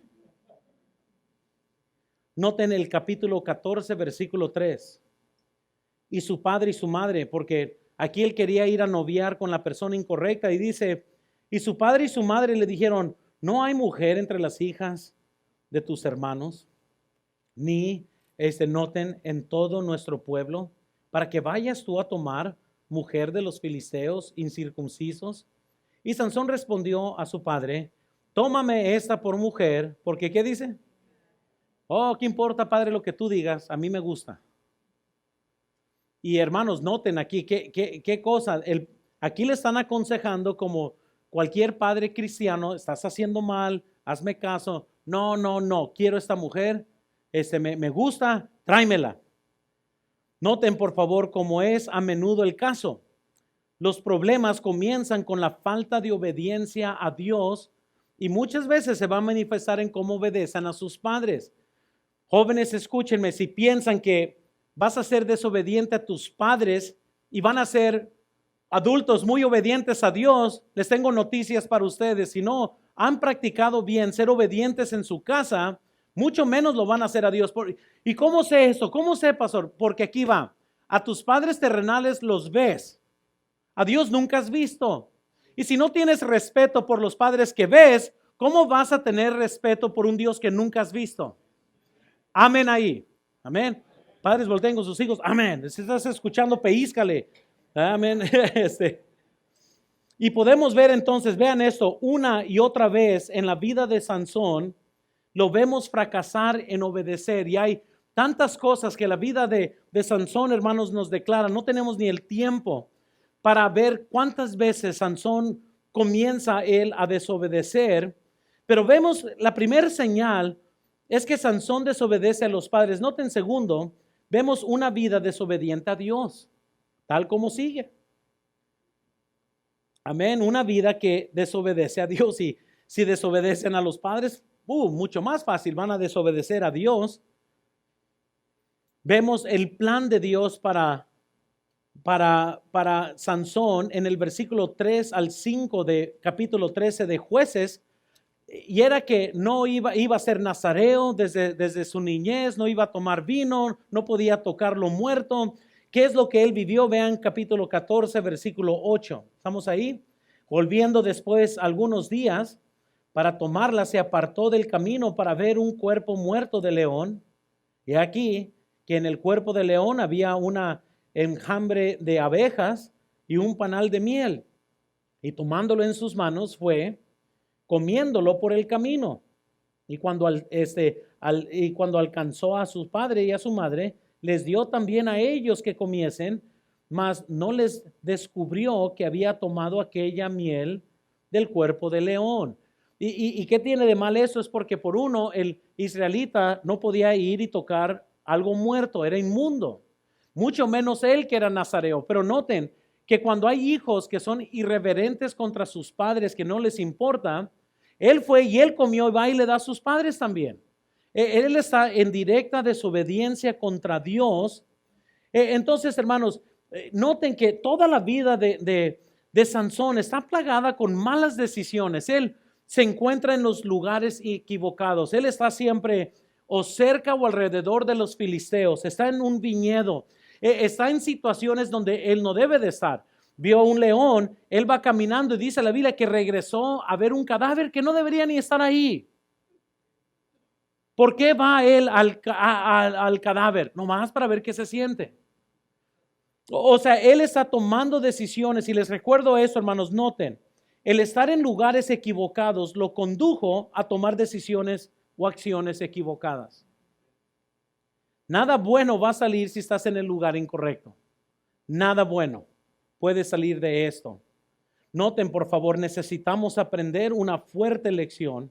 Noten el capítulo 14, versículo 3. Y su padre y su madre, porque aquí él quería ir a noviar con la persona incorrecta. Y dice, y su padre y su madre le dijeron, no hay mujer entre las hijas de tus hermanos, ni noten en todo nuestro pueblo, para que vayas tú a tomar mujer de los filisteos incircuncisos. Y Sansón respondió a su padre, tómame esta por mujer, porque ¿qué dice? ¿Qué importa, padre, lo que tú digas? A mí me gusta. Y hermanos, noten aquí, qué cosa, aquí le están aconsejando como cualquier padre cristiano, estás haciendo mal, hazme caso. No, quiero esta mujer, me gusta, tráemela. Noten por favor cómo es a menudo el caso. Los problemas comienzan con la falta de obediencia a Dios Y muchas veces se va a manifestar en cómo obedecen a sus padres. Jóvenes, escúchenme, si piensan que vas a ser desobediente a tus padres y van a ser adultos muy obedientes a Dios, les tengo noticias para ustedes. Si no han practicado bien ser obedientes en su casa, mucho menos lo van a hacer a Dios. ¿Y cómo sé eso? ¿Cómo sé, pastor? Porque aquí va. A tus padres terrenales los ves. A Dios nunca has visto. Y si no tienes respeto por los padres que ves, ¿cómo vas a tener respeto por un Dios que nunca has visto? Amén ahí. Amén. Padres, volteen con sus hijos. Amén. Si estás escuchando, peíscale. Amén. Y podemos ver entonces, vean esto, una y otra vez en la vida de Sansón, lo vemos fracasar en obedecer. Y hay tantas cosas que la vida de Sansón, hermanos, nos declara. No tenemos ni el tiempo para ver cuántas veces Sansón comienza él a desobedecer. Pero vemos la primera señal es que Sansón desobedece a los padres. Noten segundo, vemos una vida desobediente a Dios, tal como sigue. Amén, una vida que desobedece a Dios. Y si desobedecen a los padres, mucho más fácil, van a desobedecer a Dios. Vemos el plan de Dios para Sansón en el versículo 3 al 5 de capítulo 13 de Jueces. Y era que no iba a ser nazareo desde su niñez, no iba a tomar vino, no podía tocar lo muerto. ¿Qué es lo que él vivió? Vean capítulo 14, versículo 8. ¿Estamos ahí? Volviendo después algunos días para tomarla, se apartó del camino para ver un cuerpo muerto de león. Y aquí que en el cuerpo de león había una enjambre de abejas y un panal de miel. Y tomándolo en sus manos fue comiéndolo por el camino. Y cuando alcanzó a su padre y a su madre, les dio también a ellos que comiesen, mas no les descubrió que había tomado aquella miel del cuerpo de león. ¿Y qué tiene de mal eso? Es porque por uno, el israelita no podía ir y tocar algo muerto, era inmundo. Mucho menos él que era nazareo. Pero noten que cuando hay hijos que son irreverentes contra sus padres, que no les importa, él fue y él comió y va y le da a sus padres también. Él está en directa desobediencia contra Dios. Entonces, hermanos, noten que toda la vida de Sansón está plagada con malas decisiones. Él se encuentra en los lugares equivocados. Él está siempre o cerca o alrededor de los filisteos. Está en un viñedo. Está en situaciones donde él no debe de estar. Vio un león, él va caminando y dice la Biblia que regresó a ver un cadáver que no debería ni estar ahí. ¿Por qué va él al cadáver? Nomás para ver qué se siente. O sea, él está tomando decisiones y les recuerdo eso, hermanos, noten, el estar en lugares equivocados lo condujo a tomar decisiones o acciones equivocadas. Nada bueno va a salir si estás en el lugar incorrecto. Nada bueno puede salir de esto. Noten, por favor, necesitamos aprender una fuerte lección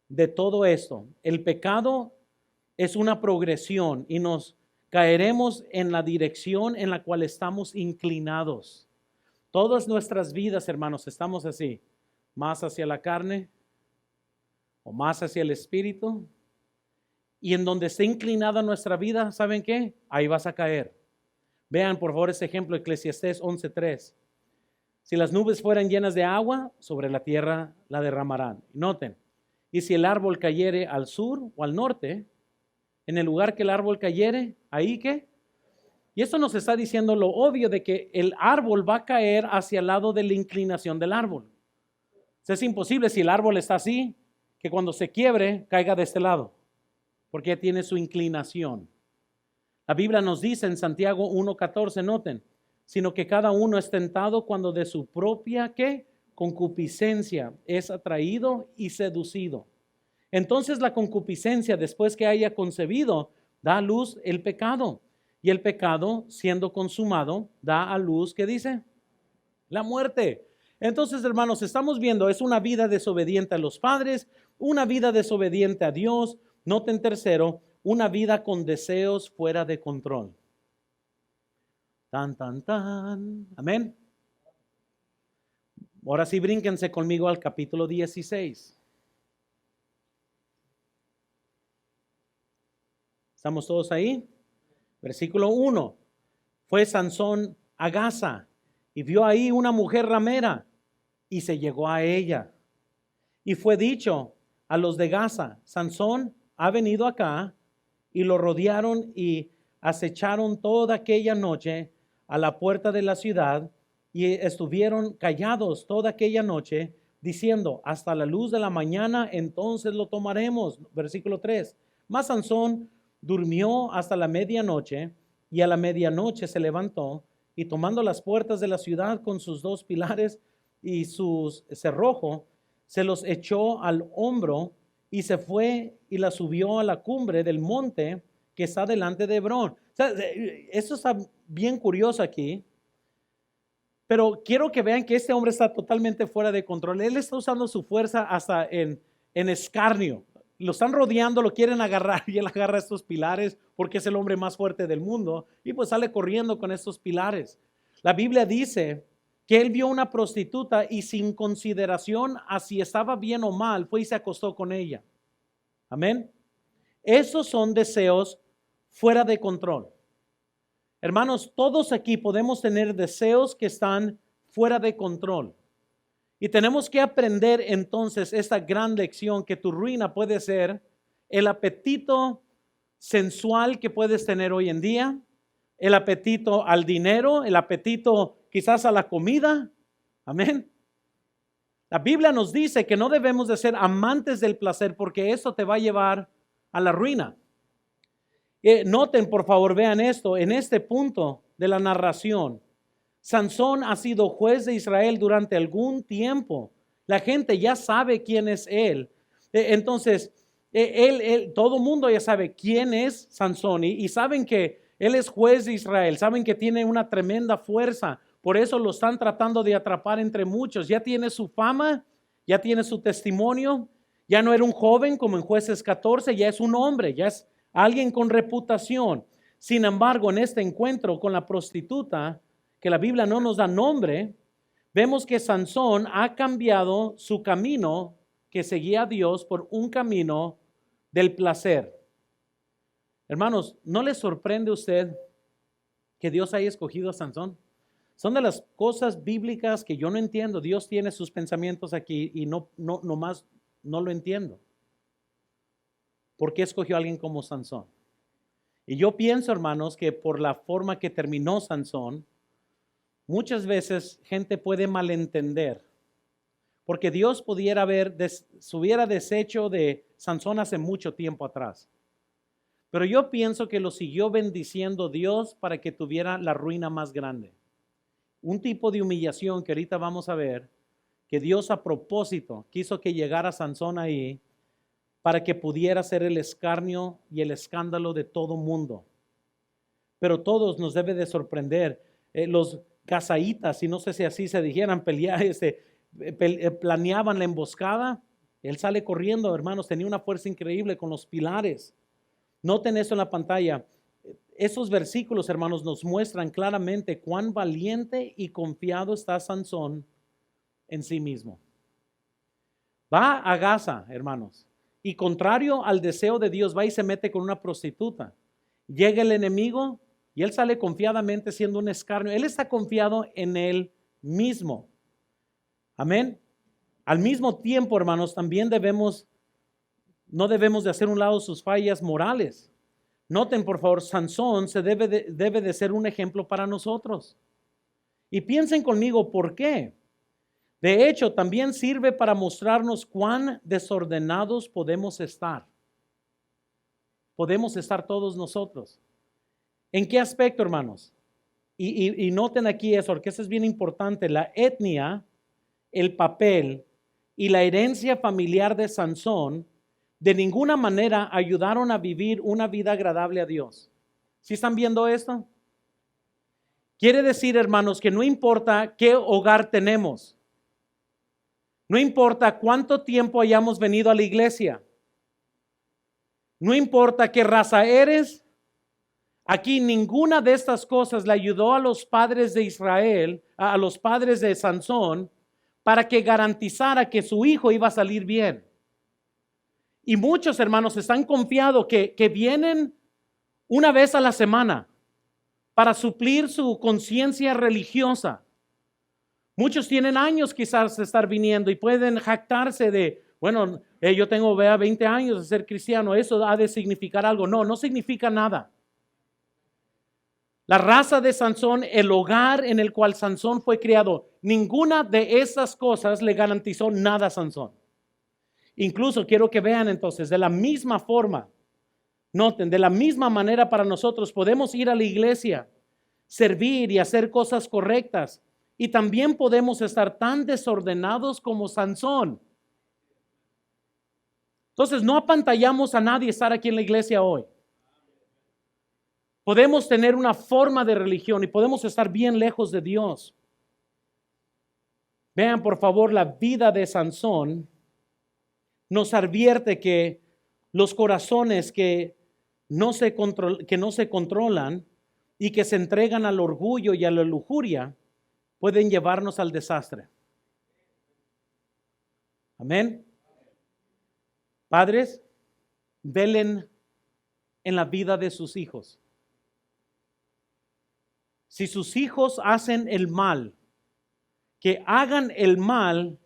de todo esto. El pecado es una progresión y nos caeremos en la dirección en la cual estamos inclinados. Todas nuestras vidas, hermanos, estamos así, más hacia la carne o más hacia el espíritu. Y en donde esté inclinada nuestra vida, ¿saben qué? Ahí vas a caer. Vean por favor ese ejemplo, Eclesiastés 11:3. Si las nubes fueran llenas de agua, sobre la tierra la derramarán. Noten, y si el árbol cayere al sur o al norte, en el lugar que el árbol cayere, ¿ahí qué? Y esto nos está diciendo lo obvio de que el árbol va a caer hacia el lado de la inclinación del árbol. O sea, es imposible si el árbol está así, que cuando se quiebre caiga de este lado, porque tiene su inclinación. La Biblia nos dice en Santiago 1:14, noten, sino que cada uno es tentado cuando de su propia, ¿qué? Concupiscencia es atraído y seducido. Entonces la concupiscencia, después que haya concebido, da a luz el pecado. Y el pecado, siendo consumado, da a luz, ¿qué dice? La muerte. Entonces, hermanos, estamos viendo, es una vida desobediente a los padres, una vida desobediente a Dios. Noten tercero, una vida con deseos fuera de control. Tan, tan, tan. Amén. Ahora sí, brínquense conmigo al capítulo 16. ¿Estamos todos ahí? Versículo 1. Fue Sansón a Gaza y vio ahí una mujer ramera y se llegó a ella. Y fue dicho a los de Gaza: Sansón ha venido acá, y lo rodearon y acecharon toda aquella noche a la puerta de la ciudad y estuvieron callados toda aquella noche, diciendo: hasta la luz de la mañana, entonces lo tomaremos. Versículo 3. Mas Sansón durmió hasta la medianoche, y a la medianoche se levantó y, tomando las puertas de la ciudad con sus dos pilares y sus cerrojo, se los echó al hombro y se fue y la subió a la cumbre del monte que está delante de Hebrón. O sea, eso está bien curioso aquí, pero quiero que vean que este hombre está totalmente fuera de control. Él está usando su fuerza hasta en escarnio. Lo están rodeando, lo quieren agarrar, y él agarra estos pilares porque es el hombre más fuerte del mundo, y pues sale corriendo con estos pilares. La Biblia dice que él vio una prostituta y, sin consideración a si estaba bien o mal, fue y se acostó con ella. Amén. Esos son deseos fuera de control. Hermanos, todos aquí podemos tener deseos que están fuera de control. Y tenemos que aprender entonces esta gran lección, que tu ruina puede ser el apetito sensual que puedes tener hoy en día, el apetito al dinero, el apetito quizás a la comida. Amén. La Biblia nos dice que no debemos de ser amantes del placer, porque eso te va a llevar a la ruina. Noten, por favor, vean esto, en este punto de la narración. Sansón ha sido juez de Israel durante algún tiempo. La gente ya sabe quién es él. Entonces, todo el mundo ya sabe quién es Sansón, y saben que él es juez de Israel. Saben que tiene una tremenda fuerza. Por eso lo están tratando de atrapar entre muchos. Ya tiene su fama, ya tiene su testimonio. Ya no era un joven como en Jueces 14, ya es un hombre, ya es alguien con reputación. Sin embargo, en este encuentro con la prostituta, que la Biblia no nos da nombre, vemos que Sansón ha cambiado su camino que seguía a Dios por un camino del placer. Hermanos, ¿no le sorprende a usted que Dios haya escogido a Sansón? Son de las cosas bíblicas que yo no entiendo. Dios tiene sus pensamientos aquí y nomás no lo entiendo. ¿Por qué escogió a alguien como Sansón? Y yo pienso, hermanos, que por la forma que terminó Sansón, muchas veces gente puede malentender, porque Dios se hubiera deshecho de Sansón hace mucho tiempo atrás. Pero yo pienso que lo siguió bendiciendo Dios para que tuviera la ruina más grande. Un tipo de humillación que ahorita vamos a ver, que Dios a propósito quiso que llegara Sansón ahí para que pudiera ser el escarnio y el escándalo de todo mundo. Pero todos nos debe de sorprender. Los gazaitas, y no sé si así se dijeran, planeaban la emboscada. Él sale corriendo, hermanos, tenía una fuerza increíble con los pilares. Noten eso en la pantalla. Esos versículos, hermanos, nos muestran claramente cuán valiente y confiado está Sansón en sí mismo. Va a Gaza, hermanos, y contrario al deseo de Dios, va y se mete con una prostituta. Llega el enemigo y él sale confiadamente siendo un escarnio. Él está confiado en él mismo. Amén. Al mismo tiempo, hermanos, también no debemos de hacer un lado sus fallas morales. Noten, por favor, Sansón debe de ser un ejemplo para nosotros. Y piensen conmigo, ¿por qué? De hecho, también sirve para mostrarnos cuán desordenados podemos estar. Podemos estar todos nosotros. ¿En qué aspecto, hermanos? Y noten aquí eso, porque eso es bien importante. La etnia, el papel y la herencia familiar de Sansón de ninguna manera ayudaron a vivir una vida agradable a Dios. ¿Sí están viendo esto? Quiere decir, hermanos, que no importa qué hogar tenemos, no importa cuánto tiempo hayamos venido a la iglesia, no importa qué raza eres, aquí ninguna de estas cosas le ayudó a los padres de Israel, a los padres de Sansón, para que garantizara que su hijo iba a salir bien. Y muchos hermanos están confiados que vienen una vez a la semana para suplir su conciencia religiosa. Muchos tienen años quizás de estar viniendo y pueden jactarse de, bueno, yo tengo 20 años de ser cristiano, eso ha de significar algo. No, no significa nada. La raza de Sansón, el hogar en el cual Sansón fue criado, ninguna de esas cosas le garantizó nada a Sansón. Incluso quiero que vean entonces, de la misma forma, noten, de la misma manera para nosotros podemos ir a la iglesia, servir y hacer cosas correctas. Y también podemos estar tan desordenados como Sansón. Entonces no apantallamos a nadie estar aquí en la iglesia hoy. Podemos tener una forma de religión y podemos estar bien lejos de Dios. Vean por favor la vida de Sansón. Nos advierte que los corazones que no se controlan y que se entregan al orgullo y a la lujuria pueden llevarnos al desastre. Amén. Padres, velen en la vida de sus hijos. Si sus hijos hacen el mal, que hagan el mal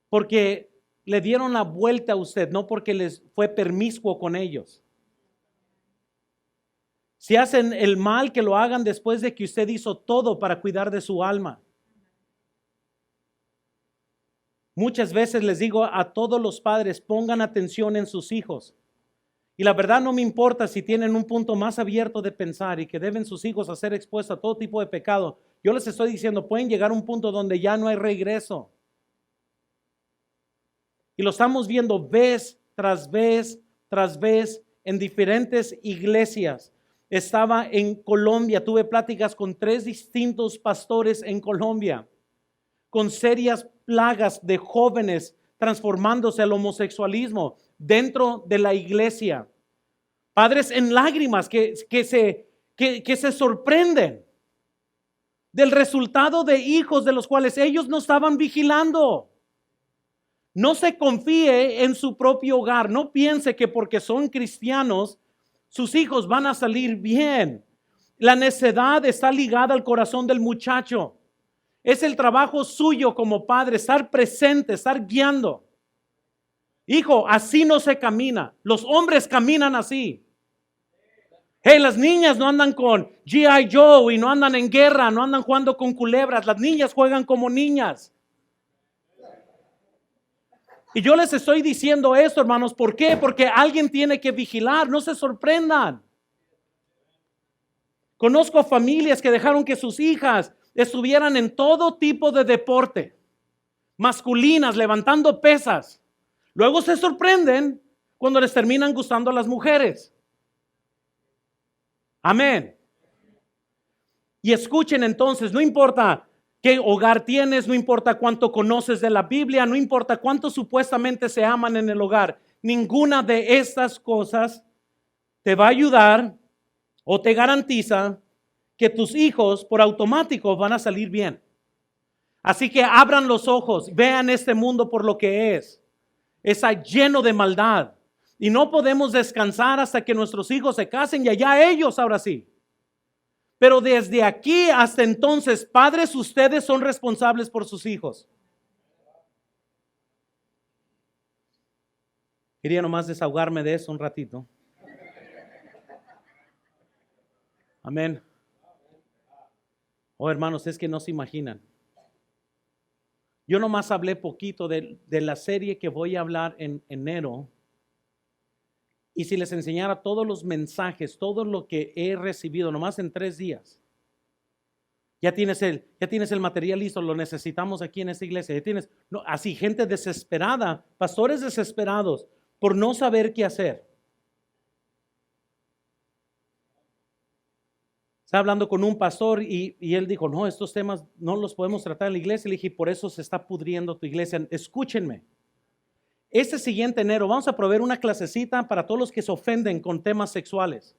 porque le dieron la vuelta a usted, no porque les fue permiscuo con ellos. Si hacen el mal, que lo hagan después de que usted hizo todo para cuidar de su alma. Muchas veces les digo a todos los padres, pongan atención en sus hijos. Y la verdad no me importa si tienen un punto más abierto de pensar y que deben sus hijos a ser expuestos a todo tipo de pecado. Yo les estoy diciendo, pueden llegar a un punto donde ya no hay regreso. Y lo estamos viendo vez tras vez tras vez en diferentes iglesias. Estaba en Colombia, tuve pláticas con 3 distintos pastores en Colombia, con serias plagas de jóvenes transformándose al homosexualismo dentro de la iglesia. Padres en lágrimas que se sorprenden del resultado de hijos de los cuales ellos no estaban vigilando. No se confíe en su propio hogar. No piense que porque son cristianos sus hijos van a salir bien. La necedad está ligada al corazón del muchacho. Es el trabajo suyo como padre, estar presente, estar guiando. Hijo, así no se camina. Los hombres caminan así. Hey, las niñas no andan con G.I. Joe y no andan en guerra, no andan jugando con culebras. Las niñas juegan como niñas. Y yo les estoy diciendo esto, hermanos, ¿por qué? Porque alguien tiene que vigilar, no se sorprendan. Conozco familias que dejaron que sus hijas estuvieran en todo tipo de deporte, masculinas, levantando pesas. Luego se sorprenden cuando les terminan gustando las mujeres. Amén. Y escuchen entonces, no importa qué hogar tienes, no importa cuánto conoces de la Biblia, no importa cuánto supuestamente se aman en el hogar, ninguna de estas cosas te va a ayudar o te garantiza que tus hijos por automático van a salir bien. Así que abran los ojos, vean este mundo por lo que es. Está lleno de maldad y no podemos descansar hasta que nuestros hijos se casen y allá ellos ahora sí. Pero desde aquí hasta entonces, padres, ustedes son responsables por sus hijos. Quería nomás desahogarme de eso un ratito. Amén. Oh, hermanos, es que no se imaginan. Yo nomás hablé poquito de la serie que voy a hablar en enero. Y si les enseñara todos los mensajes, todo lo que he recibido, nomás en 3 días. Ya tienes el material listo, lo necesitamos aquí en esta iglesia. Así gente desesperada, pastores desesperados por no saber qué hacer. Estaba hablando con un pastor y él dijo, no, estos temas no los podemos tratar en la iglesia. Le dije, por eso se está pudriendo tu iglesia. Escúchenme. Este siguiente enero vamos a proveer una clasecita para todos los que se ofenden con temas sexuales.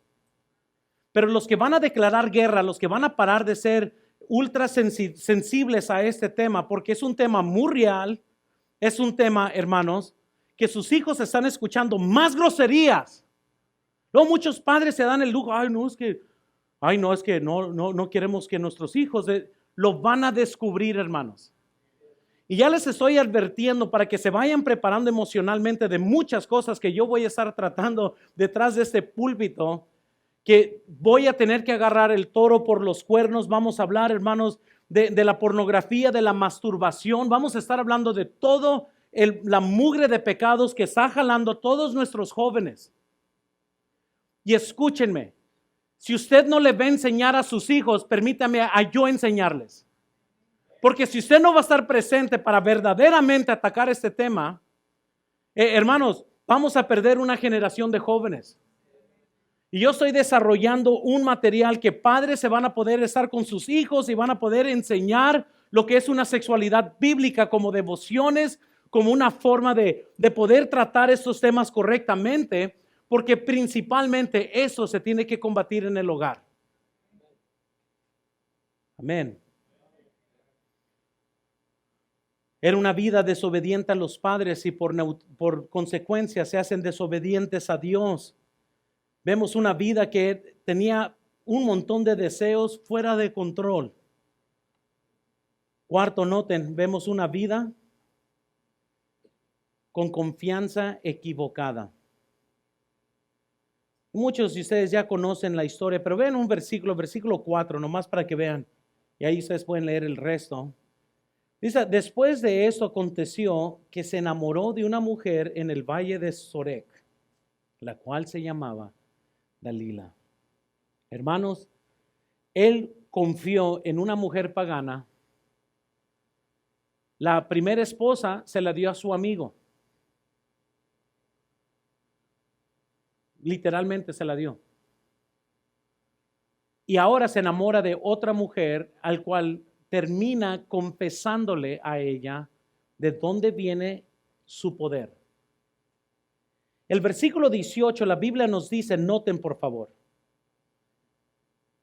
Pero los que van a declarar guerra, los que van a parar de ser ultra sensibles a este tema porque es un tema muy real, es un tema, hermanos, que sus hijos están escuchando más groserías. Luego muchos padres se dan el lujo, es que no queremos que nuestros hijos lo van a descubrir, hermanos. Y ya les estoy advirtiendo para que se vayan preparando emocionalmente de muchas cosas que yo voy a estar tratando detrás de este púlpito, que voy a tener que agarrar el toro por los cuernos. Vamos a hablar, hermanos, de la pornografía, de la masturbación. Vamos a estar hablando de todo la mugre de pecados que está jalando a todos nuestros jóvenes. Y escúchenme, si usted no le va a enseñar a sus hijos, permítame a yo enseñarles. Porque si usted no va a estar presente para verdaderamente atacar este tema, hermanos, vamos a perder una generación de jóvenes. Y yo estoy desarrollando un material que padres se van a poder estar con sus hijos y van a poder enseñar lo que es una sexualidad bíblica, como devociones, como una forma de poder tratar estos temas correctamente, porque principalmente eso se tiene que combatir en el hogar. Amén. Era una vida desobediente a los padres y por consecuencia se hacen desobedientes a Dios. Vemos una vida que tenía un montón de deseos fuera de control. Cuarto, noten, vemos una vida con confianza equivocada. Muchos de ustedes ya conocen la historia, pero vean un versículo 4, nomás para que vean. Y ahí ustedes pueden leer el resto. Dice, después de esto aconteció que se enamoró de una mujer en el valle de Sorek, la cual se llamaba Dalila. Hermanos, él confió en una mujer pagana. La primera esposa se la dio a su amigo. Literalmente se la dio. Y ahora se enamora de otra mujer al cual termina confesándole a ella de dónde viene su poder. El versículo 18, la Biblia nos dice, noten por favor,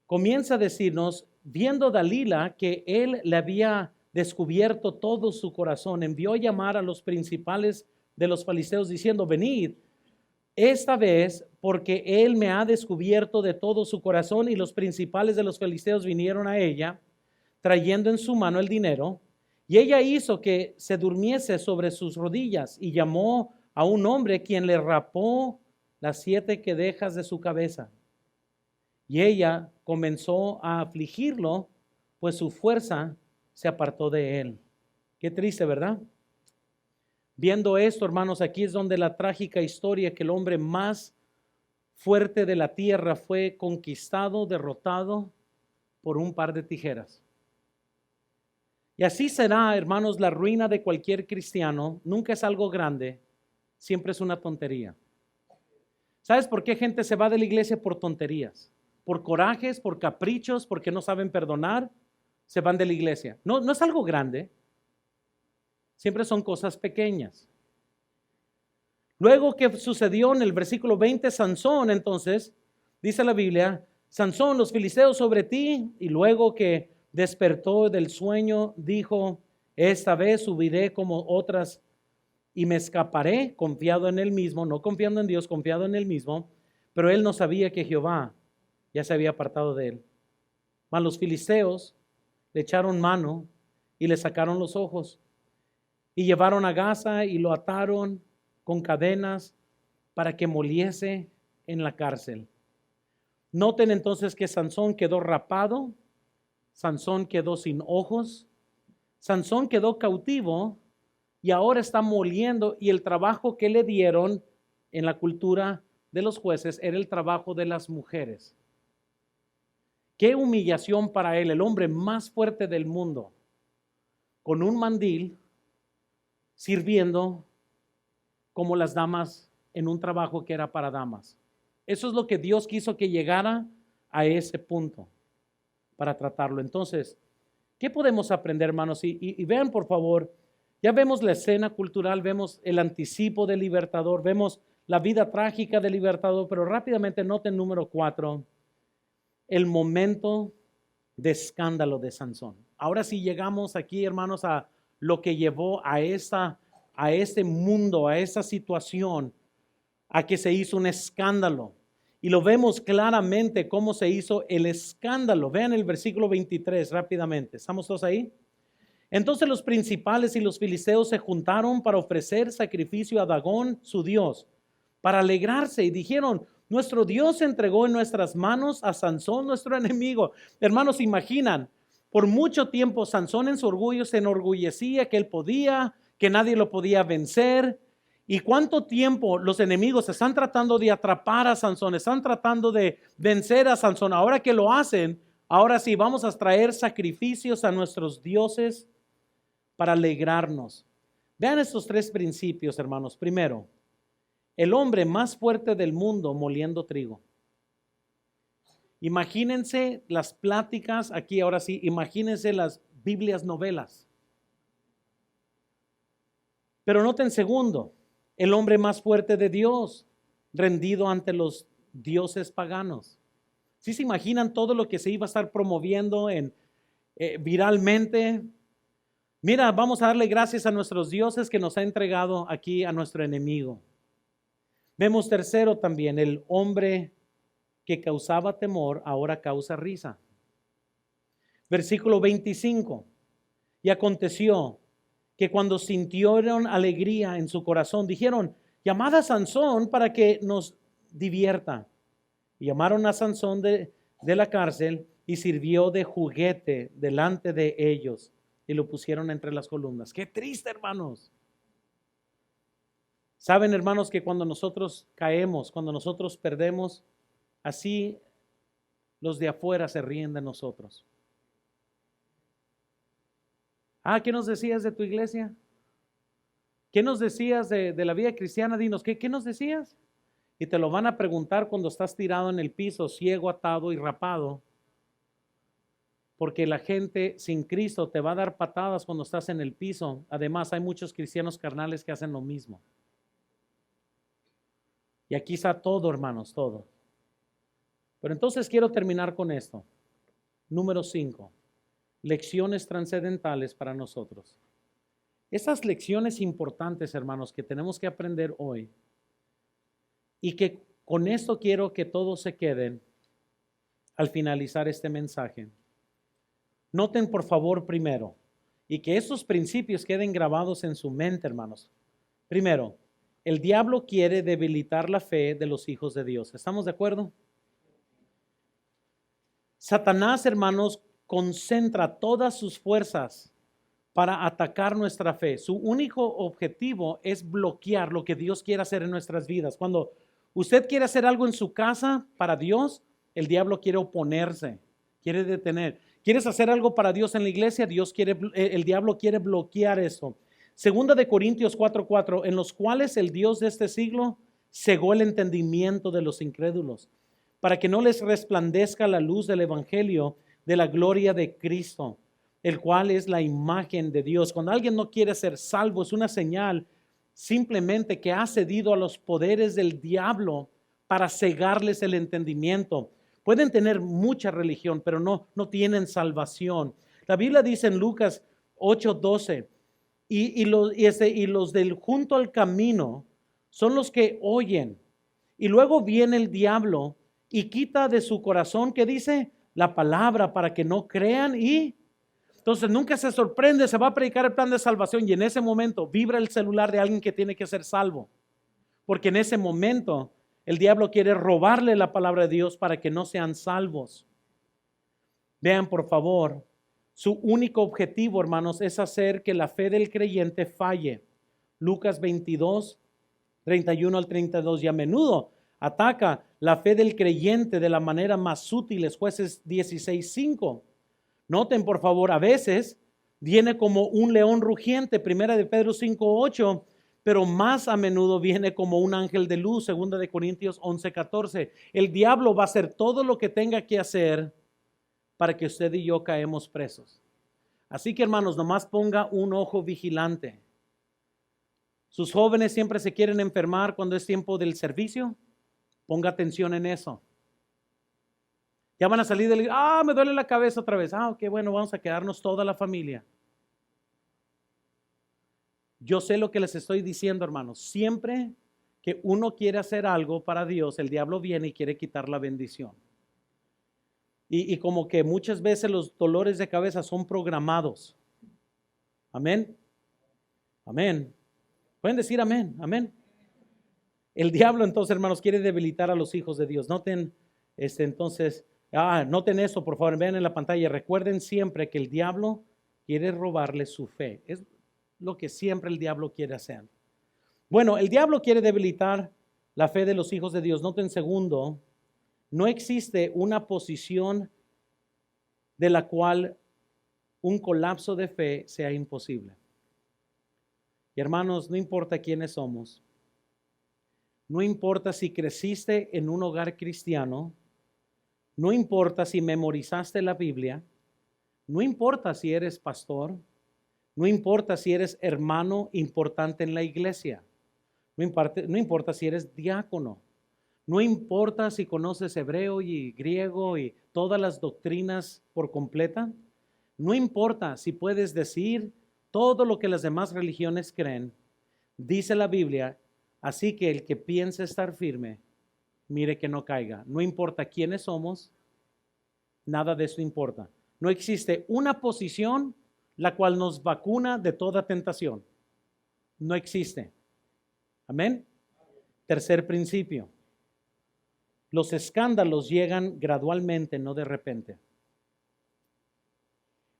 comienza a decirnos, viendo Dalila que él le había descubierto todo su corazón, envió a llamar a los principales de los filisteos diciendo, venid, esta vez porque él me ha descubierto de todo su corazón. Y los principales de los filisteos vinieron a ella, trayendo en su mano el dinero, y ella hizo que se durmiese sobre sus rodillas y llamó a un hombre quien le rapó las 7 quedejas de su cabeza. Y ella comenzó a afligirlo, pues su fuerza se apartó de él. Qué triste, ¿verdad? Viendo esto, hermanos, aquí es donde la trágica historia que el hombre más fuerte de la tierra fue conquistado, derrotado por un par de tijeras. Y así será, hermanos, la ruina de cualquier cristiano. Nunca es algo grande, siempre es una tontería. ¿Sabes por qué gente se va de la iglesia? Por tonterías, por corajes, por caprichos, porque no saben perdonar, se van de la iglesia. No es algo grande, siempre son cosas pequeñas. Luego, ¿qué sucedió en el versículo 20? Sansón, entonces, dice la Biblia, Sansón, los filisteos sobre ti, y luego que despertó del sueño, dijo, esta vez subiré como otras y me escaparé, confiado en él mismo, no confiando en Dios, confiado en él mismo, pero él no sabía que Jehová ya se había apartado de él. Mas los filisteos le echaron mano y le sacaron los ojos y llevaron a Gaza y lo ataron con cadenas para que moliese en la cárcel. Noten entonces que Sansón quedó rapado, Sansón quedó sin ojos, Sansón quedó cautivo y ahora está moliendo, y el trabajo que le dieron en la cultura de los jueces era el trabajo de las mujeres. Qué humillación para él, el hombre más fuerte del mundo, con un mandil sirviendo como las damas en un trabajo que era para damas. Eso es lo que Dios quiso que llegara a ese punto para tratarlo. Entonces, ¿qué podemos aprender, hermanos? Y vean, por favor, ya vemos la escena cultural, vemos el anticipo del libertador, vemos la vida trágica del libertador, pero rápidamente noten número 4, el momento de escándalo de Sansón. Ahora sí llegamos aquí, hermanos, a lo que llevó a este mundo, a esta situación, a que se hizo un escándalo. Y lo vemos claramente cómo se hizo el escándalo. Vean el versículo 23 rápidamente. ¿Estamos todos ahí? Entonces los principales y los filisteos se juntaron para ofrecer sacrificio a Dagón, su dios, para alegrarse, y dijeron: nuestro Dios entregó en nuestras manos a Sansón, nuestro enemigo. Hermanos, imaginan, por mucho tiempo Sansón en su orgullo se enorgullecía que él podía, que nadie lo podía vencer. ¿Y cuánto tiempo los enemigos están tratando de atrapar a Sansón, están tratando de vencer a Sansón? Ahora que lo hacen, ahora sí vamos a traer sacrificios a nuestros dioses para alegrarnos. Vean estos tres principios, hermanos. Primero, el hombre más fuerte del mundo moliendo trigo. Imagínense las pláticas aquí, ahora sí, imagínense las Biblias novelas. Pero noten segundo, el hombre más fuerte de Dios, rendido ante los dioses paganos. ¿Sí se imaginan todo lo que se iba a estar promoviendo viralmente? Mira, vamos a darle gracias a nuestros dioses que nos ha entregado aquí a nuestro enemigo. Vemos tercero también, el hombre que causaba temor ahora causa risa. Versículo 25. Y aconteció que cuando sintieron alegría en su corazón, dijeron: llamad a Sansón para que nos divierta. Y llamaron a Sansón de la cárcel y sirvió de juguete delante de ellos y lo pusieron entre las columnas. Qué triste, hermanos. Saben, hermanos, que cuando nosotros caemos, cuando nosotros perdemos, así los de afuera se ríen de nosotros. ¿Qué nos decías de tu iglesia? ¿Qué nos decías de la vida cristiana? Dinos, ¿qué nos decías? Y te lo van a preguntar cuando estás tirado en el piso, ciego, atado y rapado. Porque la gente sin Cristo te va a dar patadas cuando estás en el piso. Además, hay muchos cristianos carnales que hacen lo mismo. Y aquí está todo, hermanos, todo. Pero entonces quiero terminar con esto. Número 5. Lecciones trascendentales para nosotros. Esas lecciones importantes, hermanos, que tenemos que aprender hoy. Y que con esto quiero que todos se queden al finalizar este mensaje. Noten por favor primero, y que esos principios queden grabados en su mente, hermanos. Primero, el diablo quiere debilitar la fe de los hijos de Dios. ¿Estamos de acuerdo? Satanás, hermanos, concentra todas sus fuerzas para atacar nuestra fe. Su único objetivo es bloquear lo que Dios quiere hacer en nuestras vidas. Cuando usted quiere hacer algo en su casa para Dios, el diablo quiere oponerse, quiere detener. ¿Quieres hacer algo para Dios en la iglesia? El diablo quiere bloquear eso. Segunda de Corintios 4:4, en los cuales el Dios de este siglo cegó el entendimiento de los incrédulos, para que no les resplandezca la luz del evangelio de la gloria de Cristo, el cual es la imagen de Dios. Cuando alguien no quiere ser salvo, es una señal simplemente que ha cedido a los poderes del diablo para cegarles el entendimiento. Pueden tener mucha religión, pero no tienen salvación. La Biblia dice en Lucas 8:12, y los del junto al camino son los que oyen. Y luego viene el diablo y quita de su corazón, ¿qué dice? La palabra, para que no crean. Y entonces nunca se sorprende, se va a predicar el plan de salvación y en ese momento vibra el celular de alguien que tiene que ser salvo. Porque en ese momento el diablo quiere robarle la palabra de Dios para que no sean salvos. Vean por favor, su único objetivo, hermanos, es hacer que la fe del creyente falle. Lucas 22, 31 al 32, y a menudo ataca la fe del creyente de la manera más sutil. Jueces 16:5. Noten por favor, a veces viene como un león rugiente, primera de Pedro 5:8, pero más a menudo viene como un ángel de luz, segunda de Corintios 11:14. El diablo va a hacer todo lo que tenga que hacer para que usted y yo caemos presos. Así que hermanos, nomás ponga un ojo vigilante. Sus jóvenes siempre se quieren enfermar cuando es tiempo del servicio. Ponga atención en eso. Ya van a salir me duele la cabeza otra vez. Ok, bueno, vamos a quedarnos toda la familia. Yo sé lo que les estoy diciendo, hermanos. Siempre que uno quiere hacer algo para Dios, el diablo viene y quiere quitar la bendición. Y como que muchas veces los dolores de cabeza son programados. Amén. Amén. Pueden decir amén. Amén. El diablo entonces, hermanos, quiere debilitar a los hijos de Dios. Noten, entonces, noten eso, por favor, vean en la pantalla. Recuerden siempre que el diablo quiere robarle su fe. Es lo que siempre el diablo quiere hacer. Bueno, el diablo quiere debilitar la fe de los hijos de Dios. Noten segundo, no existe una posición de la cual un colapso de fe sea imposible. Y hermanos, no importa quiénes somos, no importa si creciste en un hogar cristiano, no importa si memorizaste la Biblia, no importa si eres pastor, no importa si eres hermano importante en la iglesia, no importa si eres diácono, no importa si conoces hebreo y griego y todas las doctrinas por completa, no importa si puedes decir todo lo que las demás religiones creen, dice la Biblia, así que el que piense estar firme, mire que no caiga. No importa quiénes somos, nada de eso importa. No existe una posición la cual nos vacuna de toda tentación. No existe. Amén. Tercer principio. Los escándalos llegan gradualmente, no de repente.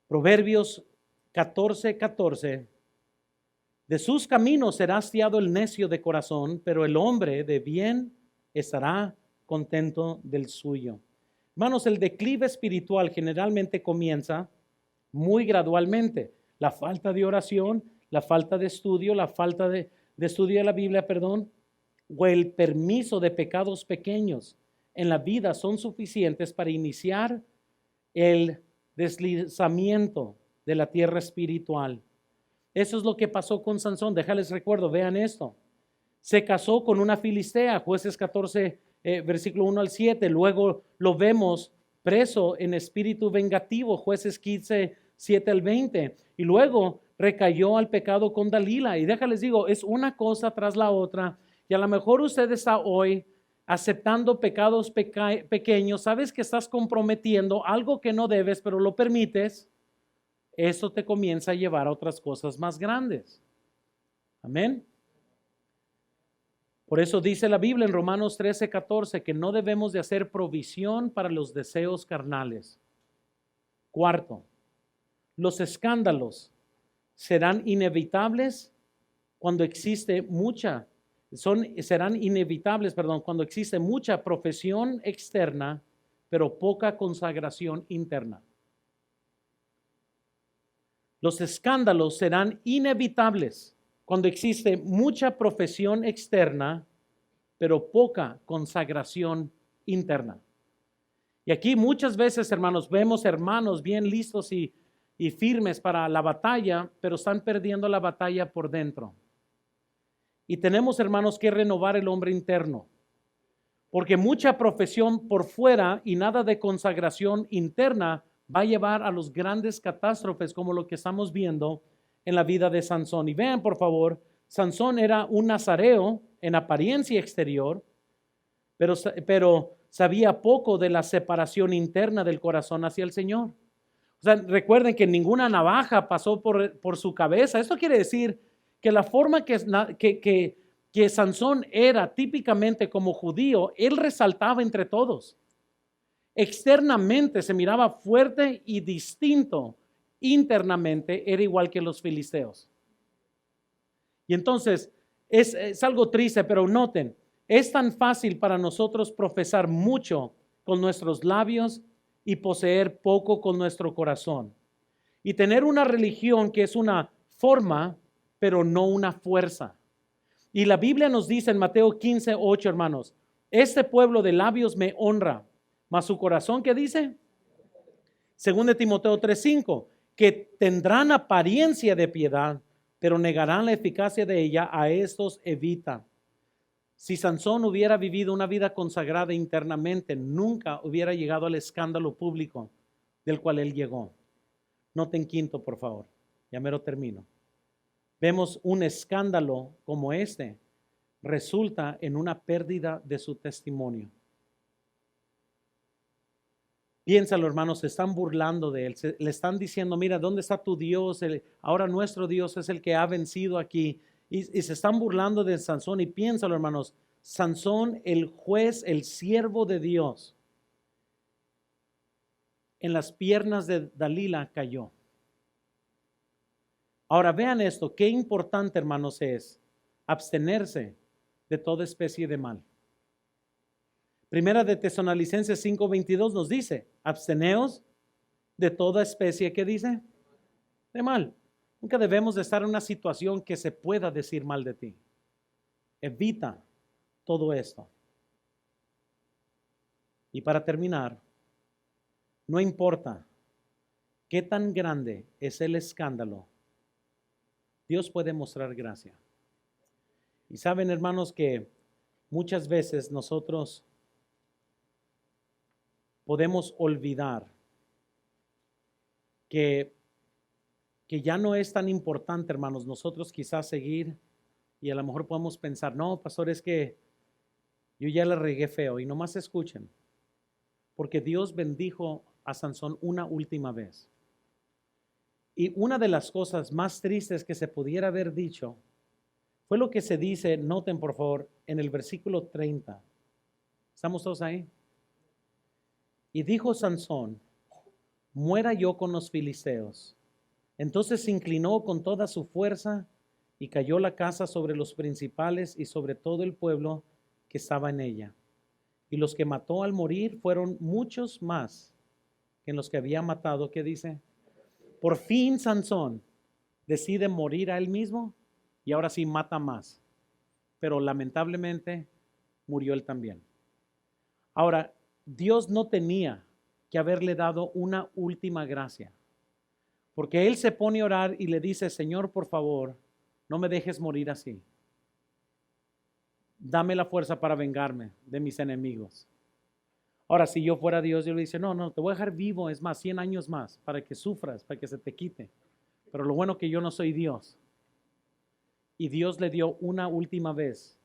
Proverbios 14:14. De sus caminos será hastiado el necio de corazón, pero el hombre de bien estará contento del suyo. Hermanos, el declive espiritual generalmente comienza muy gradualmente. La falta de oración, la falta de estudio, la falta de estudio de la Biblia, o el permiso de pecados pequeños en la vida son suficientes para iniciar el deslizamiento de la tierra espiritual. Eso es lo que pasó con Sansón. Déjales recuerdo, vean esto. Se casó con una filistea, Jueces 14, versículo 1 al 7. Luego lo vemos preso en espíritu vengativo, Jueces 15, 7 al 20. Y luego recayó al pecado con Dalila. Y déjales digo, es una cosa tras la otra. Y a lo mejor usted está hoy aceptando pecados pequeños. Sabes que estás comprometiendo algo que no debes, pero lo permites. Eso te comienza a llevar a otras cosas más grandes. Amén. Por eso dice la Biblia en Romanos 13:14 que no debemos de hacer provisión para los deseos carnales. Cuarto, los escándalos serán inevitables cuando existe cuando existe mucha profesión externa, pero poca consagración interna. Los escándalos serán inevitables cuando existe mucha profesión externa, pero poca consagración interna. Y aquí muchas veces, hermanos, vemos hermanos bien listos y firmes para la batalla, pero están perdiendo la batalla por dentro. Y tenemos, hermanos, que renovar el hombre interno, porque mucha profesión por fuera y nada de consagración interna va a llevar a los grandes catástrofes como lo que estamos viendo en la vida de Sansón. Y vean, por favor, Sansón era un nazareo en apariencia exterior, pero sabía poco de la separación interna del corazón hacia el Señor. O sea, recuerden que ninguna navaja pasó por su cabeza. Esto quiere decir que la forma que Sansón era típicamente como judío, él resaltaba entre todos. Externamente se miraba fuerte y distinto. Internamente era igual que los filisteos. Y entonces es algo triste, pero noten, es tan fácil para nosotros profesar mucho con nuestros labios y poseer poco con nuestro corazón. Y tener una religión que es una forma, pero no una fuerza. Y la Biblia nos dice en Mateo 15:8, hermanos, este pueblo de labios me honra, mas su corazón, ¿qué dice? Según de Timoteo 3:5, que tendrán apariencia de piedad, pero negarán la eficacia de ella, a estos evita. Si Sansón hubiera vivido una vida consagrada internamente, nunca hubiera llegado al escándalo público del cual él llegó. Noten quinto, por favor. Ya mero termino. Vemos un escándalo como este resulta en una pérdida de su testimonio. Piénsalo, hermanos, se están burlando de él, le están diciendo, mira, ¿dónde está tu Dios? Ahora nuestro Dios es el que ha vencido aquí. Y se están burlando de Sansón. Y piénsalo, hermanos, Sansón, el juez, el siervo de Dios, en las piernas de Dalila cayó. Ahora vean esto, qué importante, hermanos, es abstenerse de toda especie de mal. Primera de Tesalonicenses 5:22 nos dice, absteneos de toda especie, ¿qué dice? De mal. Nunca debemos de estar en una situación que se pueda decir mal de ti. Evita todo esto. Y para terminar, no importa qué tan grande es el escándalo, Dios puede mostrar gracia. Y saben, hermanos, que muchas veces nosotros podemos olvidar que ya no es tan importante, hermanos, nosotros quizás seguir y a lo mejor podemos pensar, no, pastor, es que yo ya le regué feo. Y nomás escuchen, porque Dios bendijo a Sansón una última vez. Y una de las cosas más tristes que se pudiera haber dicho fue lo que se dice, noten por favor, en el versículo 30. ¿Estamos todos ahí? Y dijo Sansón, muera yo con los filisteos. Entonces se inclinó con toda su fuerza y cayó la casa sobre los principales y sobre todo el pueblo que estaba en ella. Y los que mató al morir fueron muchos más que en los que había matado. ¿Qué dice? Por fin Sansón decide morir a él mismo y ahora sí mata más. Pero lamentablemente murió él también. Ahora, Dios no tenía que haberle dado una última gracia. Porque él se pone a orar y le dice, Señor, por favor, no me dejes morir así. Dame la fuerza para vengarme de mis enemigos. Ahora, si yo fuera Dios, yo le dice, no, te voy a dejar vivo, es más, 100 años más, para que sufras, para que se te quite. Pero lo bueno que yo no soy Dios. Y Dios le dio una última vez.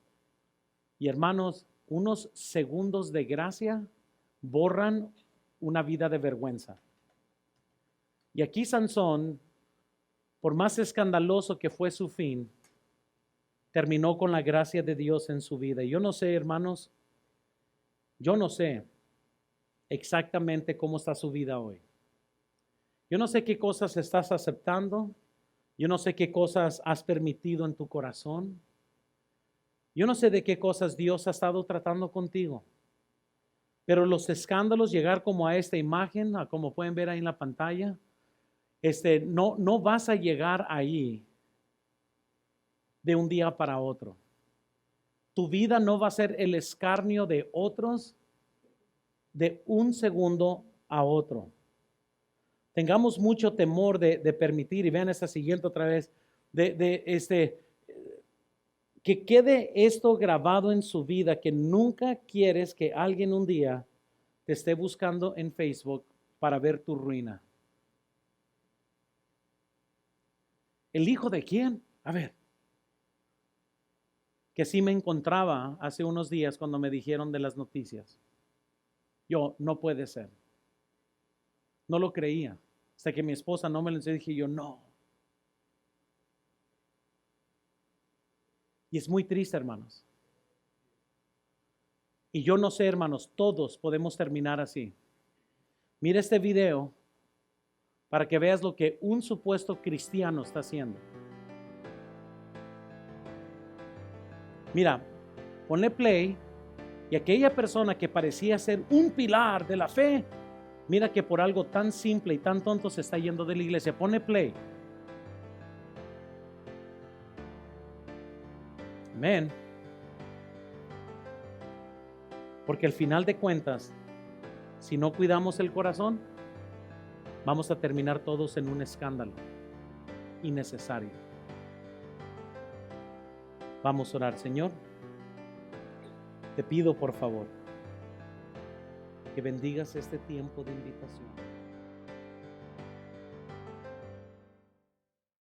Y hermanos, unos segundos de gracia borran una vida de vergüenza. Y aquí Sansón, por más escandaloso que fue su fin, terminó con la gracia de Dios en su vida. Y yo no sé, hermanos, yo no sé exactamente cómo está su vida hoy. Yo no sé qué cosas estás aceptando. Yo no sé qué cosas has permitido en tu corazón. Yo no sé de qué cosas Dios ha estado tratando contigo. Pero los escándalos, llegar como a esta imagen, a como pueden ver ahí en la pantalla, no vas a llegar ahí de un día para otro. Tu vida no va a ser el escarnio de otros de un segundo a otro. Tengamos mucho temor de permitir, y vean esta siguiente otra vez, que quede esto grabado en su vida, que nunca quieres que alguien un día te esté buscando en Facebook para ver tu ruina. ¿El hijo de quién? A ver. Que sí me encontraba hace unos días cuando me dijeron de las noticias. Yo, no puede ser. No lo creía. Hasta que mi esposa no me lo enseñó, dije yo, no. Y es muy triste, hermanos. Y yo no sé, hermanos, todos podemos terminar así. Mira este video para que veas lo que un supuesto cristiano está haciendo. Mira, ponle play y aquella persona que parecía ser un pilar de la fe, mira que por algo tan simple y tan tonto se está yendo de la iglesia. Ponle play. Amén. Porque al final de cuentas, si no cuidamos el corazón, vamos a terminar todos en un escándalo innecesario. Vamos a orar, Señor. Te pido por favor que bendigas este tiempo de invitación.